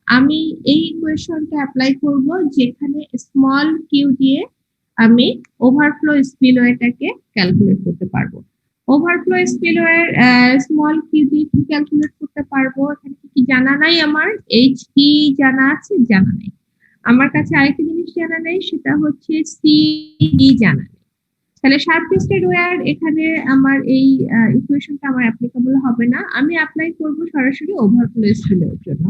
আমি এই ইকুয়েশনটা অ্যাপ্লাই করব যেখানে স্মল কিউ দিয়ে আমি ওভারফ্লো স্পিলওয়েটাকে ক্যালকুলেট করতে পারবো। ওভারফ্লো স্পিলওয়ে স্মল কিউ দিয়ে কি ক্যালকুলেট করতে পারবো? এখানে কি জানা নাই আমার? এইচডি জানা আছে? জানা নেই। আমার কাছে আরেকটা জিনিস জানা নেই, সেটা হচ্ছে সিডি জানা নেই। তাহলে শার্প টেস্টেড ওয়্যার এখানে আমার এই ইকুয়েশনটা আমার অ্যাপ্লিকেবল হবে না। আমি অ্যাপ্লাই করব সরাসরি ওভারফ্লো স্পিলওয়ের জন্য।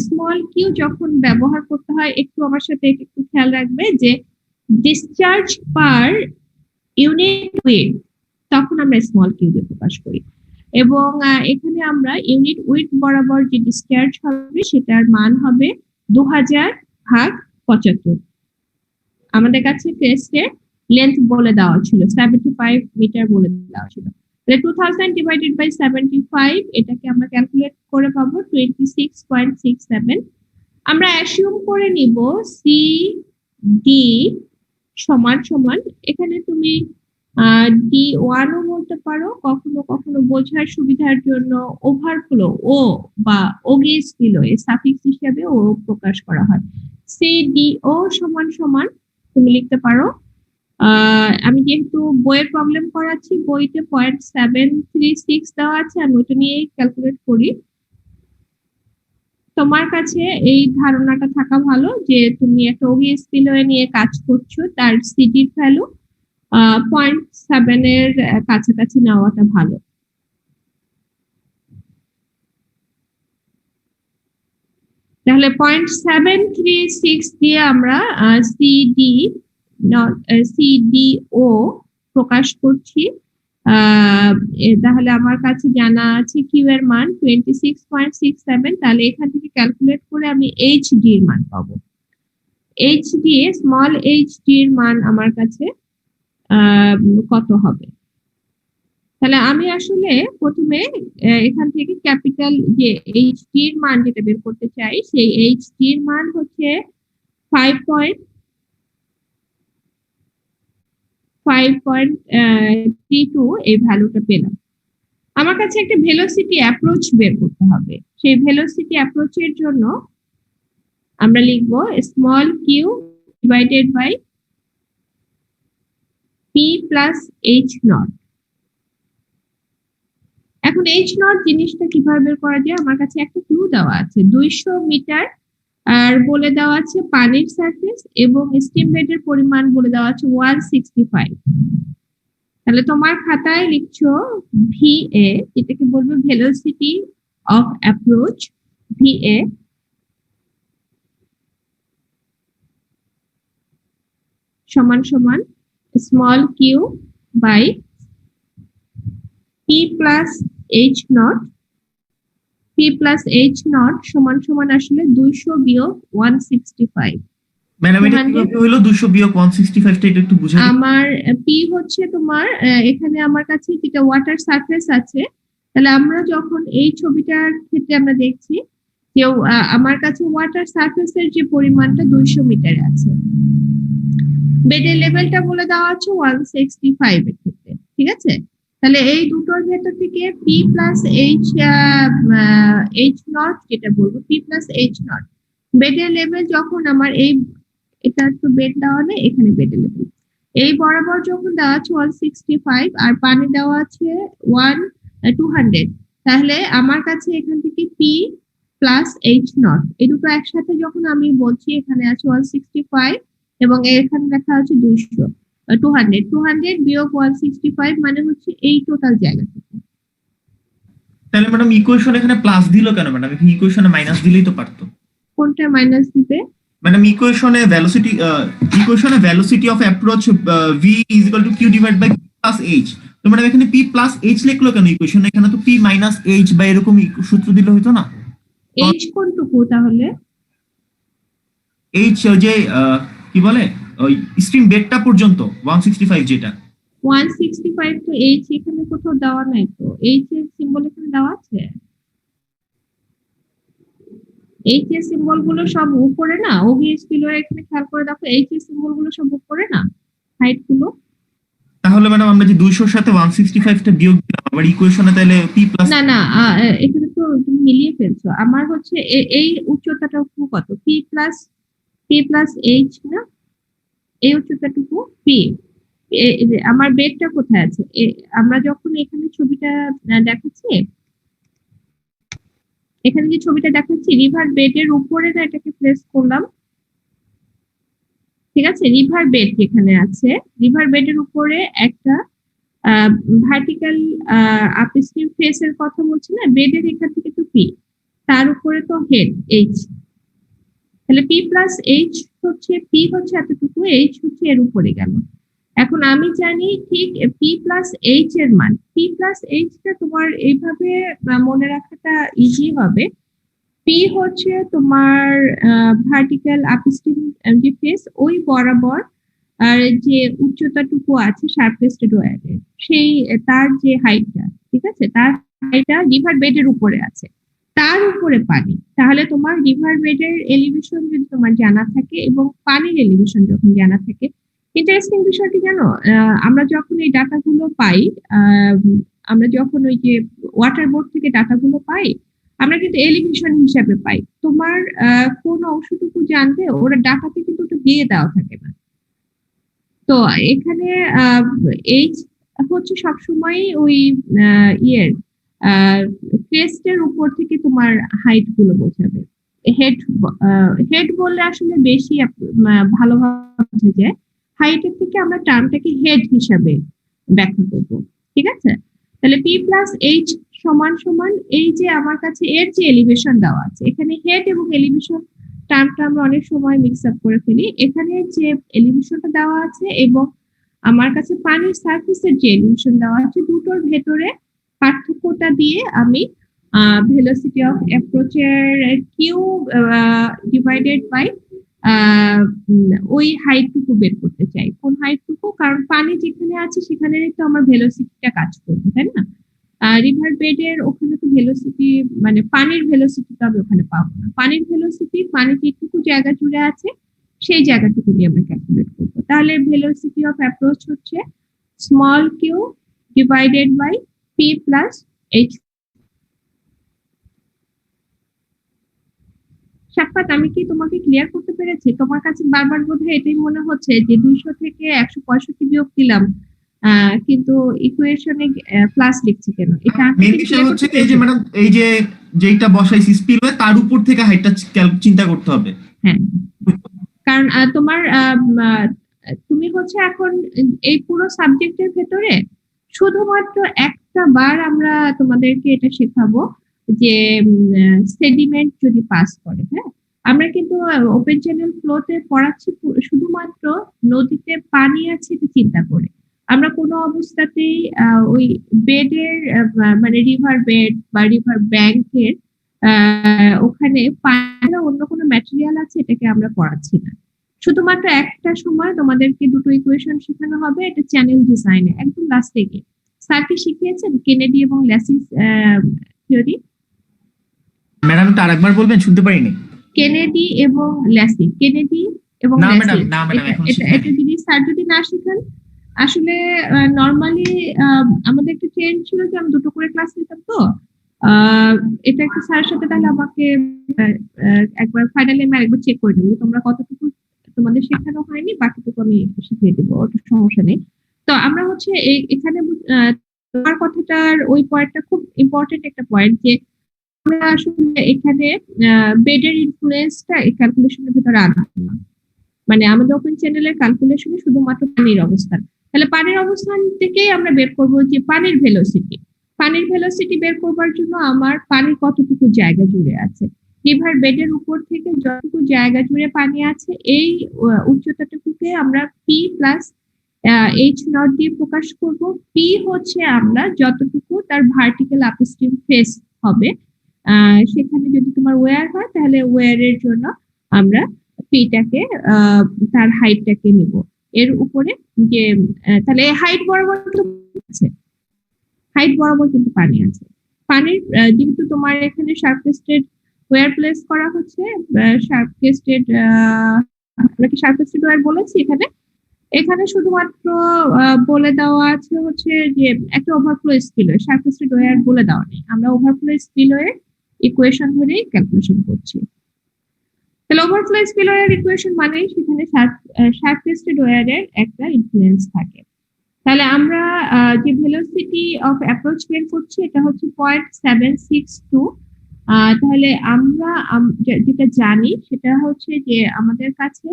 স্মল কিউ যখন ব্যবহার করতে হয় একটু আমার সাথে একটু খেয়াল রাখবে যে ডিসচার্জ পার ইউনিট উইথ, তখন আমরা স্মল কিউ দিয়ে প্রকাশ করি, এবং এখানে আমরা ইউনিট উইথ বরাবর যে ডিসচার্জ হবে সেটার মান হবে 2000/75। আমাদের কাছে ক্রেস্টের লেন্থ বলে দেওয়া ছিল 75 মিটার বলে দেওয়া ছিল, তাহলে 2000 ডিভাইডেড বাই 75 এটাকে আমরা ক্যালকুলেট করে পাবো 26.67। আমরা অ্যাসিউম করে নিব সি ডি সমান সমান, এখানে তুমি ডি ওয়ানও বলতে পারো, কখনো কখনো বোঝার সুবিধার জন্য ওভারফ্লো ও বা ওগেজ স্পিলওয়ে সাফিক্স হিসেবে ও প্রকাশ করা হয়। সিডিও সমান সমান তুমি লিখতে পারো, আমি যেহেতু বইয়ের প্রবলেম করাচ্ছি, বইতে 0.736 দেওয়া আছে, আমি ওটা নিয়ে ক্যালকুলেট করি। তোমার কাছে এই ধারণাটা থাকা ভালো যে তুমি একটা ওগেজ স্পিলওয়ে নিয়ে কাজ করছো, তার সিডির ভ্যালু 0.7 এর কাছাকাছি নেওয়াটা ভালো। তাহলে 0.736 দিয়ে আমরা সিডিও প্রকাশ করছি। তাহলে আমার কাছে জানা আছে কিউ এর মান 26.67, তাহলে এখান থেকে ক্যালকুলেট করে আমি এইচডি এর মান পাবো। এইচডি স্মল এইচডি এর মান আমার কাছে কত হবে? তাহলে আমি আসলে প্রথমে এখান থেকে ক্যাপিটাল যে এইচডি এর মান যেটা বের করতে চাই, সেই এইচডি এর মান হচ্ছে 5.32 এই ভ্যালুটা পেলাম। আমার কাছে একটা ভেলোসিটি অ্যাপ্রোচ বের করতে হবে। সেই ভেলোসিটি অ্যাপ্রোচের জন্য আমরা লিখবো small Q divided by P plus H not. এখন এইচ নট জিনিসটা কিভাবে বের করা যায়? আমার কাছে একটা ক্লু দেওয়া আছে, 200 মিটার আর বলে দেওয়া আছে পানির সারফেস, এবং স্টিম বেডের পরিমাণ বলে দেওয়া আছে 165। তাহলে তোমার খাতায় লিখছো ভিএ, এটাকে বলবো ভেলোসিটি অফ অ্যাপ্রোচ, ভিএ সমান সমান small Q by P plus H not. P plus H not সমান সমান আসলে 200 বিয়োগ 165। ম্যাডাম এটা কিভাবে হলো 200 বিয়োগ 165 টা একটু বুঝাই দিন। আমার পি হচ্ছে তোমার এখানে আমার কাছে যেটা ওয়াটার সারফেস আছে, তাহলে আমরা যখন এই ছবিটার ক্ষেত্রে আমরা দেখছি যে আমার কাছে ওয়াটার সারফেসের যে পরিমাণটা 200 মিটারে আছে, বেডের লেভেলটা বলে দেওয়া আছে 165 এর ক্ষেত্রে, ঠিক আছে? তাহলে এই দুটোর ভেতর থেকে পি প্লাস এইচ নট যেটা বলবো, পি প্লাস এইচ নট বেডের লেভেল যখন আমার এই, এটা তো বেড দেওয়া নেই, এখানে বেডের লেভেল এই বরাবর যখন দেওয়া আছে 165 আর পানি দেওয়া আছে 200, তাহলে আমার কাছে এখান থেকে পি প্লাস এইচ নট, এই দুটো একসাথে যখন আমি বলছি, এখানে আছে 165 এবং এখানে লেখা আছে 200, 200 বিয়োগ 165 মানে হচ্ছে এই টোটাল জায়গাটুকু। তাহলে ম্যাডাম ইকুয়েশন এখানে প্লাস দিল কেন ম্যাডাম? ইকুয়েশনে মাইনাস দিলেই তো পারতো। কোনটা মাইনাস দিবে? ম্যাডাম ইকুয়েশনে velocity of approach V is equal to Q divide by plus H. তো ম্যাডাম এখানে পি প্লাস এইচ লিখলো কেন ইকুয়েশনে? এখানে তো পি মাইনাস এইচ বা এরকম সূত্র দিলে হইতো না? এইচ কোনটুকু তাহলে? এইচ যে কি বলে ওই স্ট্রিম বেডটা পর্যন্ত 165 যেটা। 165 তো এইচ এখানে কোথাও দেওয়া নাই তো, এইচ এর সিম্বল এখানে দেওয়া আছে? এইচ এর সিম্বল গুলো সব উপরে না, ওভিএস কিলো এখানে খেয়াল করে দেখো, এইচ এর সিম্বল গুলো সব উপরে না, হাইট গুলো। তাহলে ম্যাডাম আমরা যে 200 সাথে 165 টা বিয়োগ দিলাম আবার ইকুয়েশনে, তাহলে পি প্লাস না না, এখানে তো তুমি মিলিয়ে ফেলছো। আমার হচ্ছে এই উচ্চতাটা কত? পি প্লাস এইচ না, এই উচ্চতাটুকু পি। আমার বেডটা কোথায় আছে? আমরা যখন এখানে ছবিটা দেখাচ্ছি, এখানে যে ছবিটা দেখাচ্ছি, রিভার বেডের উপরে না এটাকে প্লেস করলাম, ঠিক আছে? রিভার বেড যেখানে আছে, রিভার বেডের উপরে একটা ভার্টিক্যাল আপস্ট্রিম ফেসের কথা বলছি না, বেডের এখান থেকে তো পি, তার উপরে তো হেড এইচ, তাহলে পি প্লাস এইচ হচ্ছে, পি হচ্ছে এতটুকু, এইচ হচ্ছে এর উপরে গেল। এখন আমি জানি ঠিক পি প্লাস এইচ এর মান, পি প্লাস এইচটা তোমার এইভাবে মনে রাখাটা ইজি হবে। পি হচ্ছে তোমার ভার্টিক্যাল আপস্ট্রিম যে ফেস, ওই বরাবর আর যে উচ্চতাটুকু আছে সারফেসটেড ওয়্যারের, সেই তার যে হাইটটা, ঠিক আছে, তার হাইটটা রিভার বেডের উপরে আছে, তার উপরে পানি। তাহলে তোমার রিভার বেডের এলিভেশন যদি তোমার জানা থাকে এবং পানির এলিভেশন যখন জানা থাকে, ইন্টারেস্টিং বিষয়টি জানো, আমরা যখন এই ডাটাগুলো পাই, আহ, আমরা যখন ওই যে ওয়াটার বোর্ড থেকে ডাটাগুলো পাই, আমরা কিন্তু এলিভেশন হিসাবে পাই। তোমার কোন অংশটুকু জানতে ওরা ডাটাতে কিন্তু ওটা দিয়ে দেওয়া থাকে না। তো এখানে এইচ হচ্ছে সবসময় ওই ইয়ের ক্রেস্টের উপর থেকে তোমার হাইট গুলো বোঝাবে। হেড হেড বললে আসলে বেশি ভালোভাবে বোঝা যায়, হাইটের থেকে আমরা টার্মটাকে হেড হিসাবে ব্যাখ্যা করব, ঠিক আছে? তাহলে পি প্লাস এইচ সমান সমান, এই যে আমার কাছে এর যে এলিভেশন দেওয়া আছে, এখানে হেড এবং এলিভেশন টার্মটা আমরা অনেক সময় মিক্স আপ করে ফেলি। এখানে যে এলিভেশনটা দেওয়া আছে এবং আমার কাছে পানির সারফেসের যে এলিভেশন দেওয়া আছে, দুটোর ভেতরে পার্থক্যটা দিয়ে আমি ভেলোসিটি অফ অ্যাপ্রোচের কিউ ডিভাইডেড বাই ওই হাইটটুকু বের করতে চাই। কোন হাইটটুকু? কারণ পানি যেখানে আছে সেখানে তো আমার ভেলোসিটিটা কাজ করবে, তাই না? রিভার বেডের ওখানে তো ভেলোসিটি, মানে পানির ভেলোসিটি তো আমি ওখানে পাবো না। পানির ভেলোসিটি, পানি যেটুকু জায়গা জুড়ে আছে সেই জায়গাটুকু দিয়ে আমরা ক্যালকুলেট করবো। তাহলে ভেলোসিটি অফ অ্যাপ্রোচ হচ্ছে small Q divided by P plus H. সাক্ষাৎ, আমি কি তোমাকে ক্লিয়ার করতে পেরেছি? তোমার কাছে বারবার বোধহয় এটাই মনে হচ্ছে যে 200 থেকে 165 বিয়োগ দিলাম, কিন্তু ইকুয়েশনে প্লাস লিখছি কেন? এটা মেন বিষয় হচ্ছে এই যে ম্যাডাম, এই যে যেটা বসাইছি স্পিলওয়ে, তার উপর থেকে হাইটটা চিন্তা করতে হবে। হ্যাঁ, কারণ তোমার তুমি হচ্ছে এখন এই পুরো সাবজেক্টের ভেতরে শুধুমাত্র একটা বার আমরা তোমাদেরকে এটা শেখাবো যে সেডিমেন্ট যদি পাস করে, হ্যাঁ, আমরা কিন্তু ওপেন চ্যানেল ফ্লোতে পড়াচ্ছি শুধুমাত্র নদীতে পানি আছে এটা চিন্তা করে। আমরা কোনো অবস্থাতেই ওই বেডের মানে রিভার বেড বা রিভার ব্যাংকের ওখানে পানি অন্য কোনো ম্যাটেরিয়াল আছে এটাকে আমরা পড়াচ্ছি না। শুধুমাত্র একটা সময় তোমাদেরকে দুটো ইকুয়েশন শেখানো হবে, এটা চ্যানেল ডিজাইনে একদম লাস্টে গিয়ে। স্যার কি শিখিয়েছেন কেনেডি এবং ল্যাসিস থিওরি? ম্যাডাম একটু আরেকবার বলবেন, শুনতে পারিনি। কেনেডি এবং ল্যাসি, কেনেডি এবং না ম্যাডাম, ল্যাসিস, না ম্যাডাম, এখন এটা যদি স্যার যদি না শেখান, আসলে নর্মালি আমাদের একটা ট্রেন্ড ছিল যে আমি দুটো করে ক্লাস নিতাম, তো এটা একটা স্যারের সাথে তাহলে আমাকে একবার ফাইনালি আমি আরেকবার চেক করে নেবো তোমরা কতটুকু তোমাদের শেখানো হয়নি, বাকিটুকু আমি শিখিয়ে দেবো, ওটা সমস্যা নেই। তো আমরা হচ্ছে এখানে তোমার কথাটার ওই পয়েন্টটা খুব ইম্পর্টেন্ট একটা পয়েন্ট, যে আমরা আসলে এখানে বেডের ইনফ্লুয়েন্সটা এই ক্যালকুলেশনের ভিতরে আনা না। মানে আমাদের ওপেন চ্যানেলের ক্যালকুলেশনে শুধুমাত্র পানির অবস্থান। তাহলে পানির অবস্থান থেকেই আমরা বের করব যে পানির ভেলোসিটি। পানির ভেলোসিটি বের করবার জন্য আমার পানির কতটুকু জায়গা জুড়ে আছে, রিভার বেডের উপর থেকে যতটুকু জায়গা জুড়ে পানি আছে এই উচ্চতাটুকুকে আমরা পি প্লাস এইচ নট দিয়ে প্রকাশ করব। পি হচ্ছে আমরা যতটুকু তার ভার্টিক্যাল আপস্ট্রিম ফেস হবে, সেখানে যদি তোমার ওয়্যার হয় তাহলে ওয়্যারের জন্য আমরা পিটাকে তার হাইটটাকে নিব এর উপরে যে তাহলে হাইট বরাবর আছে, হাইট বরাবর কিন্তু পানি আছে। পানির যেহেতু তোমার এখানে শার্পকেস্টেড ওয়্যার প্লেস করা হচ্ছে, শার্পকেস্টেড আমরা কি শার্পকেস্টেড ওয়্যার বলেছি এখানে? এখানে শুধুমাত্র বলে দেওয়া আছে হচ্ছে যে একটা ওভারফ্লো স্পিলওয়ে, শার্পকেস্টেড ওয়্যার বলে দেওয়া নেই, আমরা ওভারফ্লো স্পিলওয়ে ইকুয়েশন ধরেই ক্যালকুলেশন করছি। তাহলে ওভারফ্লো স্পিলওয়ে ইকুয়েশন মানে সেখানে শার্পকেস্টেড ওয়্যারের একটা ইনফ্লুয়েন্স থাকে। তাহলে আমরা যে ভেলোসিটি অফ অ্যাপ্রোচ বের করছি এটা হচ্ছে 0.762। তাহলে আমরা যেটা জানি সেটা হচ্ছে যে আমাদের কাছে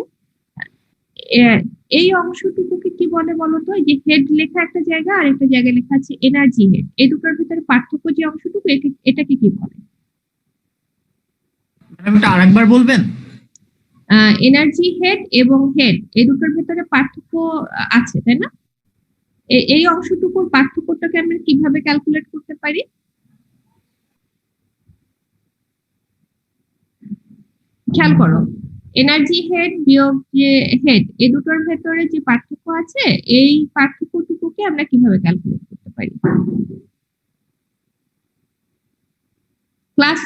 এই অংশটুকুকে কি বলে বলতো, যে হেড লেখা একটা জায়গা আর একটা জায়গায় লেখা আছে এনার্জি হেড, এই দুটোর ভিতরে পার্থক্য যে অংশটুকু এটাকে কি বলে? ম্যাডাম এটা আরেকবার বলবেন? এনার্জি হেড এবং হেড এই দুটোর ভিতরে পার্থক্য আছে তাই না? এই অংশটুকুর পার্থক্যটাকে আমরা কিভাবে ক্যালকুলেট করতে পারি? খেয়াল করো, এনার্জি হেড বিয়োগ যে হেড এই দুটোর ভেতরে যে পার্থক্য আছে এই পার্থক্যটুকুকে আমরা কিভাবে ক্যালকুলেট করতে পারি? ক্লাস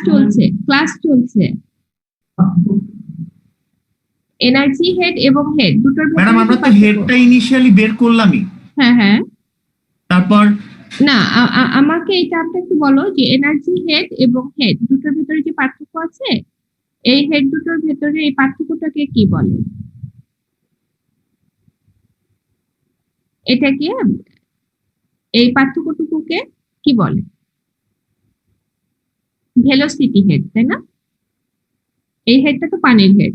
চলছে এনার্জি হেড এবং হেড দুটোর ম্যাডাম ভেতরে আমরা তো হেডটা ইনিশিয়ালি বের করলামই, হ্যাঁ হ্যাঁ তারপর না আমাকে এই টার্মটা একটু বলো যে এনার্জি হেড এবং হেড দুটোর ভেতরে যে পার্থক্য আছে এই হেড দুটোর ভেতরে এই পার্থক্যটাকে কি বলে? এটাকে এই পার্থক্যটুকুকে কি বলে? ভেলোসিটি হেড তাই না? এই হেডটা তো পানির হেড,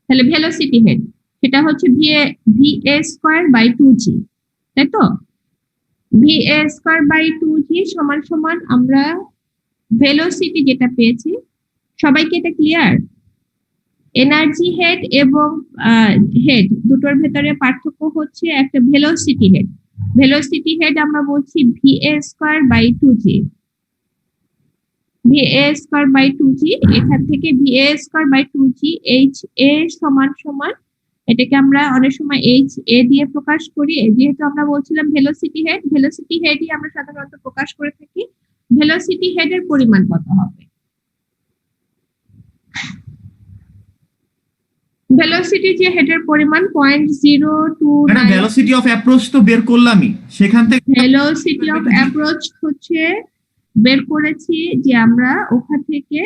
তাহলে ভেলোসিটি হেড সেটা হচ্ছে VA স্কয়ার বাই 2G, তাই তো? VA স্কয়ার বাই 2G সমান সমান আমরা ভেলোসিটি যেটা পেয়েছি, সবাইকে এটা ক্লিয়ার? এনার্জি হেড এবং হেড দুটোর ভেতরে পার্থক্য হচ্ছে একটা ভেলোসিটি হেড। ভেলোসিটি হেড আমরা বলছি VA square by 2G। VA square by 2G, এখান থেকে VA square by 2G HA সমান সমান, এটাকে আমরা অনেক সময় HA দিয়ে প্রকাশ করি, যেহেতু আমরা বলছিলাম ভেলোসিটি হেডই আমরা সাধারণত প্রকাশ করে থাকি। ভেলোসিটি হেডের পরিমাণ কত হবে? ভেলোসিটি যে হেডের পরিমাণ 0.029। ম্যাডাম ভেলোসিটি অফ অ্যাপ্রোচ তো বের করলামই, সেখান থেকে ভেলোসিটি অফ অ্যাপ্রোচ হচ্ছে বের করেছি যে আমরা ওখান থেকে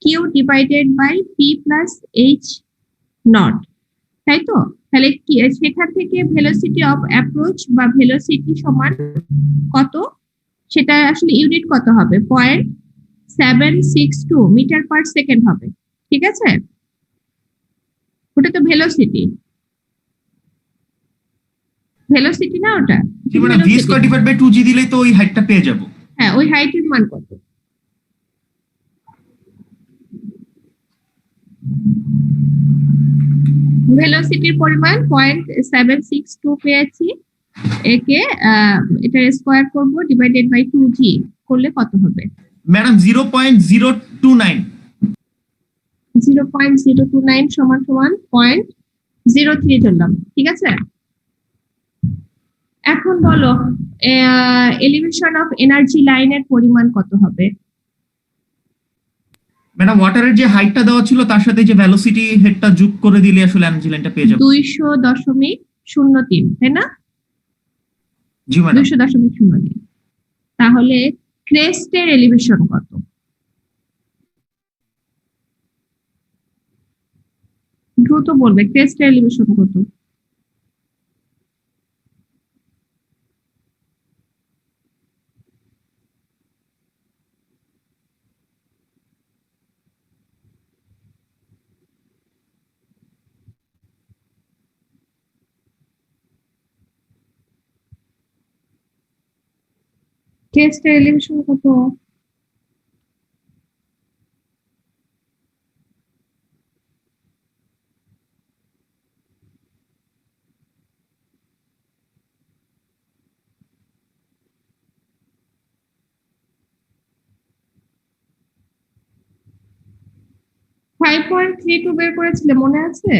Q divided by P plus H not, তাই তো? তাহলে সেখান থেকে ভেলোসিটি অফ অ্যাপ্রোচ বা ভেলোসিটি সমান কত, সেটা আসলে ইউনিট কত হবে? 0.762 মিটার পার সেকেন্ড হবে, ঠিক আছে? ওটা তো ভেলোসিটি না ওটা? জি madam V square divide by 2G দিলেই তো ওই হাইটটা পেয়ে যাব। হ্যাঁ, ওই হাইটের মান কত? ভেলোসিটির পরিমাণ 0.762 পেয়েছি, একে এটা স্কয়ার করব ডিভাইডেড বাই 2G করলে কত হবে? ম্যাডাম 0.029। 0.029 সমান সমান 0.03 ধরলাম, ঠিক আছে? এখন বলো এলিভেশন অফ এনার্জি লাইনের পরিমাণ কত হবে? ম্যাডাম ওয়াটারের যে হাইটটা দেওয়া ছিল তার সাথে যে ভেলোসিটি হেডটা যোগ করে দিলে আসলে এনার্জি লাইনটা পেয়ে যাব। 200.03, তাই না? জি ম্যাডাম। 200.03। তাহলে ক্রেস্টের এলিভেশন কত? দ্রুত বলবে, ক্রেস্টের এলিভেশন কত? টেস্টের এলিভেশন কত? ফাইভ পয়েন্ট থ্রি টু বের করেছিলে, মনে আছে?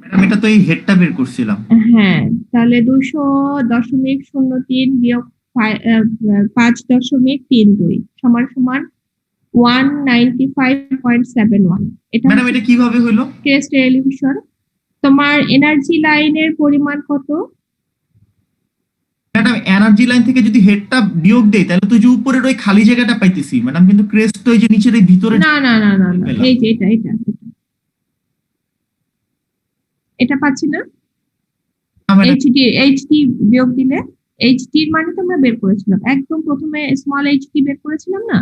ম্যাডাম এটা তো এই হেডটা বের করছিলাম। হ্যাঁ, তাহলে 200.03 বিয়োগ 5.32 সমান সমান 195.71। এটা ম্যাডাম এটা কিভাবে হইলো? Crest elevation. তোমার এনার্জি লাইনের পরিমাণ কত? ম্যাডাম এনার্জি লাইন থেকে যদি হেডটা বিয়োগ দেই তাহলে তো যে উপরের ওই খালি জায়গাটা পাইতেছি ম্যাডাম, কিন্তু ক্রেস্ট তো ওই যে নিচের এই ভিতরে না না না না না, পেলাম। এই যে এটা পাচ্ছি না। না, ম্যাডাম, এইচডি বিয়োগ দিলে এইচডি এর মানে তো আমরা বের করেছিলাম, একদম প্রথমে স্মল এইচডি বের করেছিলাম না,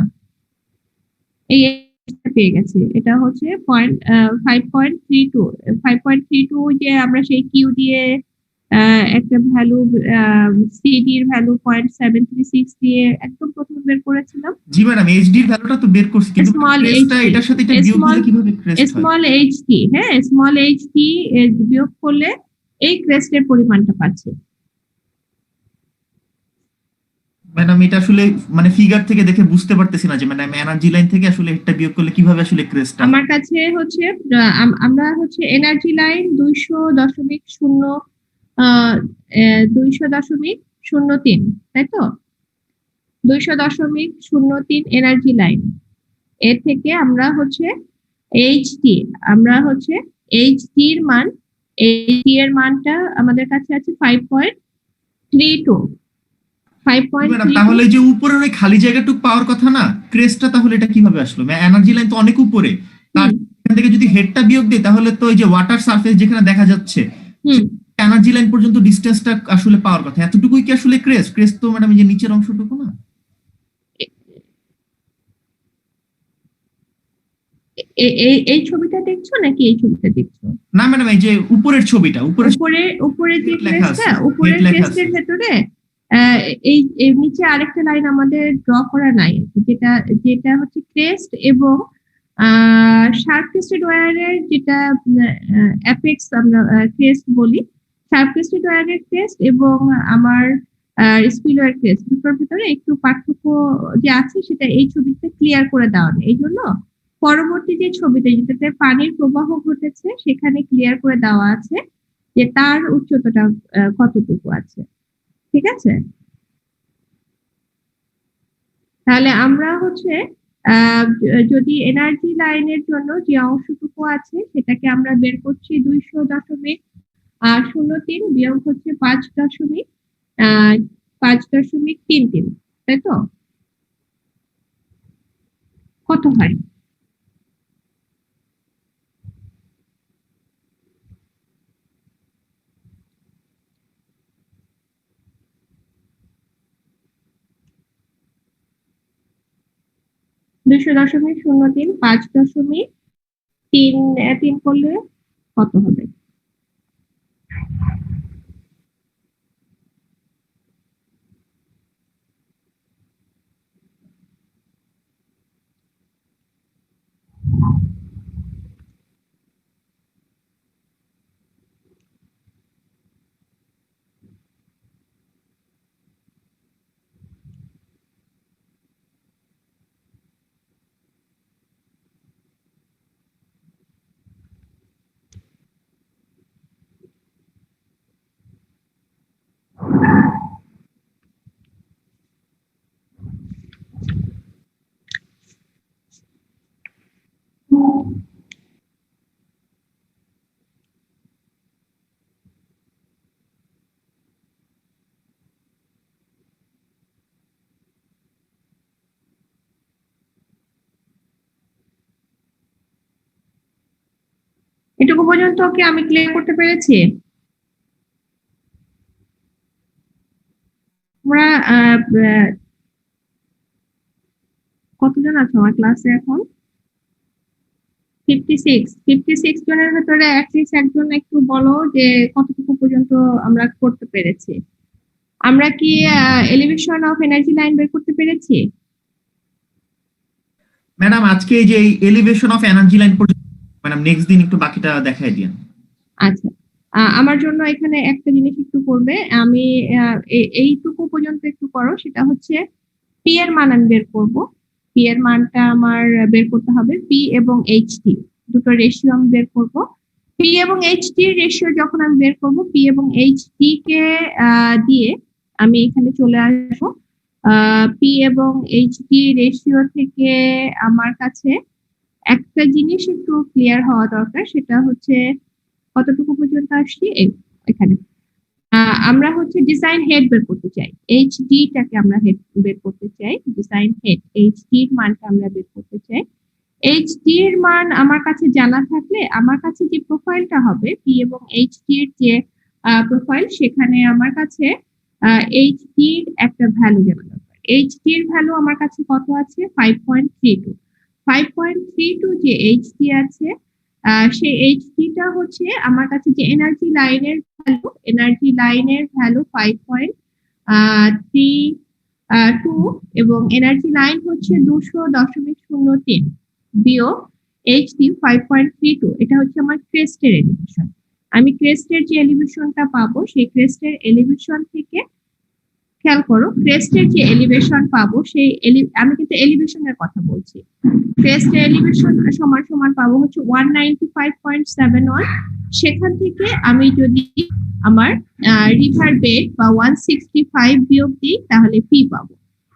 এই H টা পেয়ে গেছি। এটা হচ্ছে 5.32। 5.32 যে আমরা সেই কিউ দিয়ে একটা ভ্যালু, সিডি এর ভ্যালু 0.736 দিয়ে একদম প্রথমে বের করেছিলাম। জি ম্যাডাম এইচডি এর ভ্যালুটা তো বের করছি, কিন্তু স্মল ক্রেস্টটা এইচডি, এটার সাথে এটা বিয়োগ দিলে কিভাবে ক্রেস্ট হয়? স্মল এইচডি, হ্যাঁ স্মল এইচডি বিয়োগ করলে এই ক্রেস্টের পরিমাণটা পাচ্ছি। ম্যাডাম এটা আসলে মানে ফিগার থেকে দেখে বুঝতে পারতেছি না যে ম্যাডাম এনার্জি লাইন থেকে আসলে হেডটা বিয়োগ করলে কিভাবে আসলে ক্রেস্টটা। আমার কাছে হচ্ছে আমরা হচ্ছে এনার্জি লাইন 200.03, তাই তো? 200.03 এনার্জি লাইন, এর থেকে আমরা হচ্ছে এইচডি, আমরা হচ্ছে এইচডি এর মান, এইচডি এর মানটা আমাদের কাছে আছে 5.32। ম্যাডাম তাহলে যে উপরের ওই খালি জায়গাটুকু পাওয়ার কথা না, ক্রেস্টটা তাহলে এটা কিভাবে আসলো? এনার্জি লাইন তো অনেক উপরে, তার এখান থেকে যদি হেডটা বিয়োগ দিই তাহলে তো ওই যে ওয়াটার সারফেস যেখানে দেখা যাচ্ছে এনার্জি লাইন পর্যন্ত ডিসটেন্সটা আসলে পাওয়ার কথা, এতটুকুই কি আসলে ক্রেস্ট? ক্রেস্ট তো ম্যাডাম এই যে নিচের অংশটুকু না। এই ছবিটা দেখছো নাকি এই ছবিটা দেখছো? না ম্যাডাম এই যে উপরের ছবিটা, উপরে উপরে যে হেড লেখা ক্রেস্টটা, আছে, উপরের হেড লেখা আছে। ক্রেস্টের ভেতরে এই এর নিচে আরেকটা লাইন আমাদের ড্র করা নাই, যেটা যেটা হচ্ছে ক্রেস্ট এবং শার্প ক্রেস্টেড ওয়্যারের যেটা অ্যাপেক্স আমরা ক্রেস্ট বলি, শার্প ক্রেস্টেড ওয়্যারের ক্রেস্ট এবং আমার স্পিলওয়্যার ক্রেস্ট, দুটোর ভিতরে একটু পার্থক্য যে আছে সেটা এই ছবিতে ক্লিয়ার করে দেওয়া নেই। এই জন্য পরবর্তী যে ছবিতে যেটাতে পানির প্রবাহ ঘটেছে সেখানে ক্লিয়ার করে দেওয়া আছে যে তার উচ্চতাটা কতটুকু আছে। ঠিক আছে, তাহলে আমরা হচ্ছে যদি এনার্জি লাইনের জন্য যে অংশটুকু আছে সেটাকে আমরা বের করছি 200.03 বিয়োগ হচ্ছে 5.33, তাই তো? কত হয়? দুইশো দশমিক শূন্য তিন 5.3 করলে কত হবে? এটুকু পর্যন্ত কি আমি ক্লিয়ার করতে পেরেছি? তোমরা কতজন আছো আমার ক্লাসে এখন? 56 জনের ভেতরে অ্যাটলিস্ট একজন একটু বলো যে কতটুকু পর্যন্ত আমরা করতে পেরেছি। আমরা কি এলিভেশন অফ এনার্জি লাইন বের করতে পেরেছি? ম্যাডাম আজকে এই যে এলিভেশন অফ এনার্জি লাইন পর্যন্ত ম্যাডাম নেক্সট দিন একটু বাকিটা দেখাই দিন। আচ্ছা, আমার জন্য এখানে একটা জিনিস একটু করবে, আমি এইটুকু পর্যন্ত একটু করো, সেটা হচ্ছে পি এর মান আমি বের করবো। পি এর মানটা আমার বের করতে হবে, পি এবং এইচ টি দুটো রেশিও আমি বের করবো। পি এবং এইচ টি রেশিও যখন আমি বের করবো, পি এবং এইচ টি কে দিয়ে আমি এখানে চলে আসবো। পি এবং এইচ টি রেশিও থেকে আমার কাছে একটা জিনিস একটু ক্লিয়ার হওয়া দরকার, সেটা হচ্ছে কতটুকু পর্যন্ত আসছি এখানে আমরা হচ্ছে ডিজাইন হেড বের করতে চাই, এইচ ডি টাকে আমরা হেড বের করতে চাই, ডিজাইন হেড এইচ ডি এর মানটা আমরা বের করতে চাই। এইচ ডি এর মান আমার কাছে জানা থাকলে আমার কাছে যে প্রোফাইলটা হবে পি এবং এইচ ডি এর যে প্রোফাইল, সেখানে আমার কাছে এইচ ডি এর একটা ভ্যালু জানা দরকার। এইচ ডি এর ভ্যালু আমার কাছে কত আছে? 5.32। 5.32 যে এইচ ডি আছে, সেই এইচটি টা হচ্ছে আমার কাছে যে এনার্জি লাইনের ভ্যালু, এনার্জি লাইনের ভ্যালু 5.32 এবং এনার্জি লাইন হচ্ছে 200.03 বিয়োগ এইচটি 5.32। এটা হচ্ছে আমার ক্রেস্টের এলিভেশন। আমি ক্রেস্টের যে এলিভেশনটা পাবো, সেই ক্রেস্টের এলিভেশন থেকে খেয়াল করো, ক্রেস্টের যে এলিভেশন পাবো সেই আমি কিন্তু এলিভেশনের কথা বলছি। ক্রেস্টের এলিভেশন সমান সমান পাবো হচ্ছে 195.71। সেখান থেকে আমি যদি আমার রিভার বেড বা 165 বিয়োগ দিই তাহলে পি পাবো।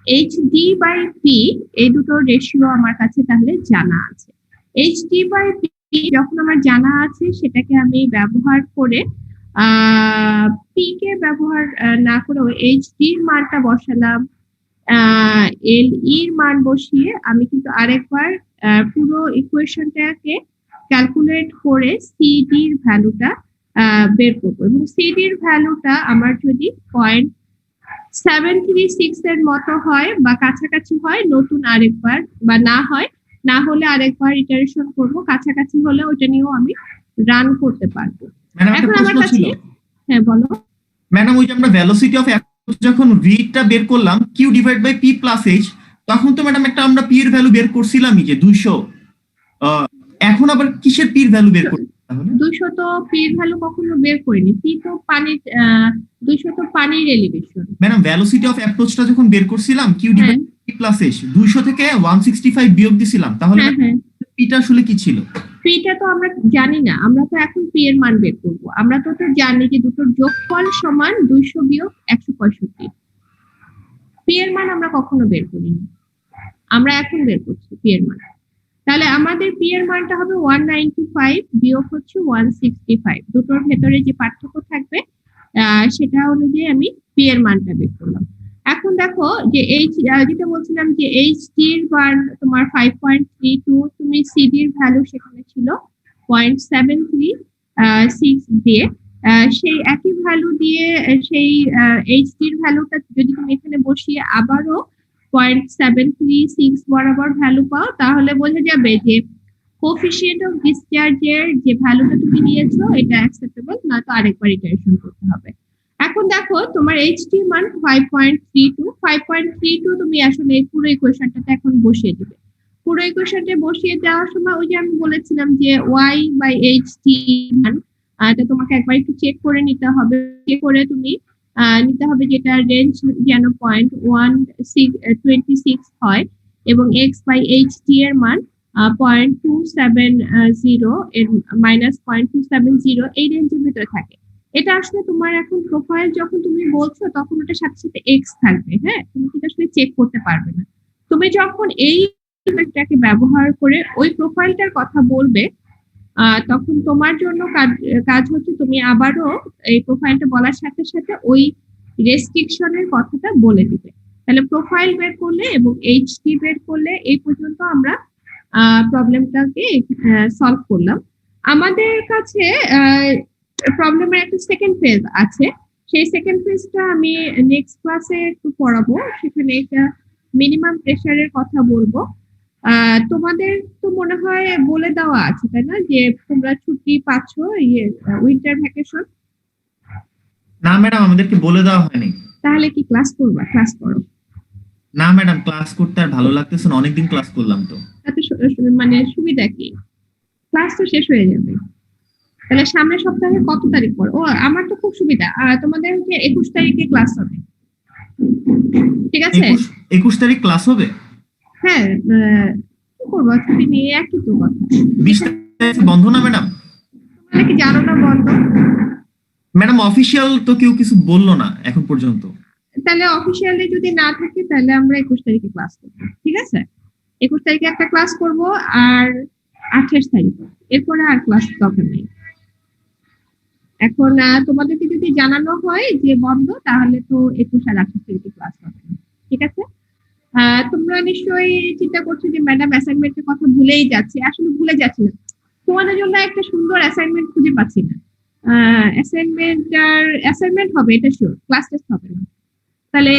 এইচ ডি বাই পি এই দুটো রেশিও আমার কাছে তাহলে জানা আছে। এইচ ডি বাই পি যখন আমার জানা আছে, সেটাকে আমি ব্যবহার করে পি কে ব্যবহার না করে এইচ ডি এর মানটা বসালাম, এল এর মান বসিয়ে আমি কিন্তু আরেকবার পুরো ইকুয়েশনটাকে ক্যালকুলেট করে সিডি এর ভ্যালুটা বের করবো, এবং সিডি এর ভ্যালুটা আমার যদি 0.736 এর মতো হয় বা কাছাকাছি হয়, নতুন আরেকবার, বা না হলে আরেকবার ইটারেশন করব, কাছাকাছি হলে ওটা নিয়েও আমি রান করতে পারবো। ম্যাডাম একটা এখন আমার প্রশ্ন কাছে, ছিল। হ্যাঁ বলো। ম্যাডাম ওই যে আমরা ভেলোসিটি অফ যখন ভি টা বের করলাম Q divide by P plus H, তখন তো ম্যাডাম একটা আমরা পি এর ভ্যালু বের করছিলামই যে 200। এখন আবার কিসের পি এর ভ্যালু বের করতে তাহলে? 200 তো পি এর ভ্যালু কখনো বের করিনি, পি তো পানির 200 তো পানির এলিভেশন। ম্যাডাম ভেলোসিটি অফ অ্যাপ্রোচটা যখন বের করছিলাম Q divide P plus H 200 থেকে 165 বিয়োগ দিছিলাম, তাহলে পিটা আসলে কি ছিল? পিটা তো আমরা জানি না, আমরা তো এখন পি এর মান বের করবো। আমরা তো জানি যে দুটোর যোগফল সমান 200 বিয়োগ 165। পি এর মান আমরা কখনো বের করিনি, আমরা এখন বের করছি পি এর মান। তাহলে আমাদের পি এর মানটা হবে 195 বিয়োগ হচ্ছে 165, দুটোর ভেতরে যে পার্থক্য থাকবে সেটা অনুযায়ী আমি পি এর মানটা বের করলাম। এখন দেখো যে এইচ, যেটা বলছিলাম যে এইচ ডি এর মান তোমার 5.32, তুমি সিডি এর ভ্যালু সেখানে ছিল 0.736 দিয়ে, সেই একই ভ্যালু দিয়ে সেই এইচ ডি এর ভ্যালুটা যদি তুমি এখানে বসিয়ে আবারও 0.736 বরাবর ভ্যালু পাও, তাহলে বোঝা যাবে যে কোফিশিয়েন্ট অফ ডিসচার্জের যে ভ্যালুটা তুমি নিয়েছো এটা অ্যাকসেপ্টেবল, না তো আরেকবার ইটারেশন করতে হবে। এখন দেখো তোমার এইচটি মান 5.32 তুমি আসলে এই পুরো ইকুয়েশনটাতে এখন বসিয়ে দিবে। পুরো ইকুয়েশনটা বসিয়ে দেওয়ার সময় ওই যে আমি বলেছিলাম যে ওয়াই বাই এইচটি মান, এটা তোমাকে একবার একটু চেক করে নিতে হবে, চেক করে তুমি নিতে হবে যেটা রেঞ্জ যেন 0.26 হয়, এবং এক্স বাই এইচটি এর মান 0.270 এর -0.270 এই রেঞ্জের ভিতরে থাকে। এটা আসলে তোমার এখন প্রোফাইল যখন তুমি বলছো তখন ওটার সাথে সাথে এক্স থাকবে, হ্যাঁ, তুমি কিন্তু আসলে চেক করতে পারবে না। তুমি যখন এইটাকে ব্যবহার করে ওই প্রোফাইলটার কথা বলবে, তখন তোমার জন্য কাজ হচ্ছে তুমি আবারও এই প্রোফাইলটা বলার সাথে সাথে ওই রেস্ট্রিকশনের কথাটা বলে দিবে। তাহলে প্রোফাইল বের করলে এবং এইচটি বের করলে এই পর্যন্ত আমরা প্রবলেমটাকে সলভ করলাম। আমাদের কাছে প্রবলেমের একটা সেকেন্ড ফেজ আছে, সেই সেকেন্ড ফেজটা আমি নেক্সট ক্লাসে একটু পড়াবো, সেখানে একটা মিনিমাম প্রেসারের কথা বলবো। তোমাদের তো মনে হয় বলে দেওয়া আছে তাই না, যে তোমরা ছুটি পাচ্ছ উইন্টার ভ্যাকেশন? না ম্যাডাম, আমাদেরকে বলে দেওয়া হয়নি। তাহলে কি ক্লাস করবা? ক্লাস করো। না ম্যাডাম, ক্লাস করতে আর ভালো লাগতেছে না, অনেকদিন ক্লাস করলাম তো। তাতে মানে সুবিধা কি? ক্লাস তো শেষ হয়ে যাবে। তাহলে সামনের সপ্তাহে কত তারিখ পর? ও আমার তো খুব সুবিধা, তোমাদের হচ্ছে 21 তারিখে ক্লাস হবে, ঠিক আছে? 21 তারিখ ক্লাস হবে? হ্যাঁ, কি করবো, ছুটি নিয়ে একই তো কথা। 20 তারিখ বন্ধ না ম্যাডাম? তোমরা কি জানো না বন্ধ? ম্যাডাম অফিসিয়াল তো কেউ কিছু বললো না এখন পর্যন্ত। তাহলে অফিসিয়ালি যদি না থাকে তাহলে আমরা 21 তারিখে ক্লাস করবো, ঠিক আছে? 21 তারিখে একটা ক্লাস করব, আর 28 তারিখ, এরপরে আর ক্লাস দরকার নেই। এখন তোমাদেরকে যদি জানানো হয় যে বন্ধ, তাহলে তো 21 আর 28 তারিখে ক্লাস হবে না, ঠিক আছে? তোমরা নিশ্চয়ই চিন্তা করছো যে ম্যাডাম অ্যাসাইনমেন্টের কথা ভুলেই যাচ্ছে। আসলে ভুলে যাচ্ছি না, তোমাদের জন্য একটা সুন্দর অ্যাসাইনমেন্ট খুঁজে পাচ্ছি না। অ্যাসাইনমেন্ট হবে, এটা শিওর, ক্লাস টেস্ট হবে না। তাহলে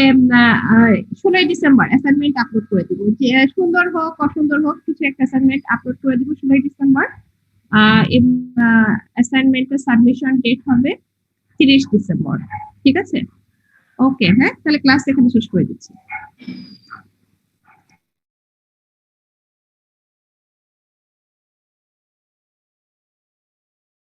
16ই ডিসেম্বর অ্যাসাইনমেন্ট আপলোড করে দিব, যে সুন্দর হোক অসুন্দর হোক, কিছু একটা অ্যাসাইনমেন্ট আপলোড করে দিব 16ই ডিসেম্বর। এবং অ্যাসাইনমেন্টের সাবমিশন ডেট হবে 30 ডিসেম্বর, ঠিক আছে? ওকে, হ্যাঁ, তাহলে ক্লাস এখানে শেষ করে দিচ্ছি।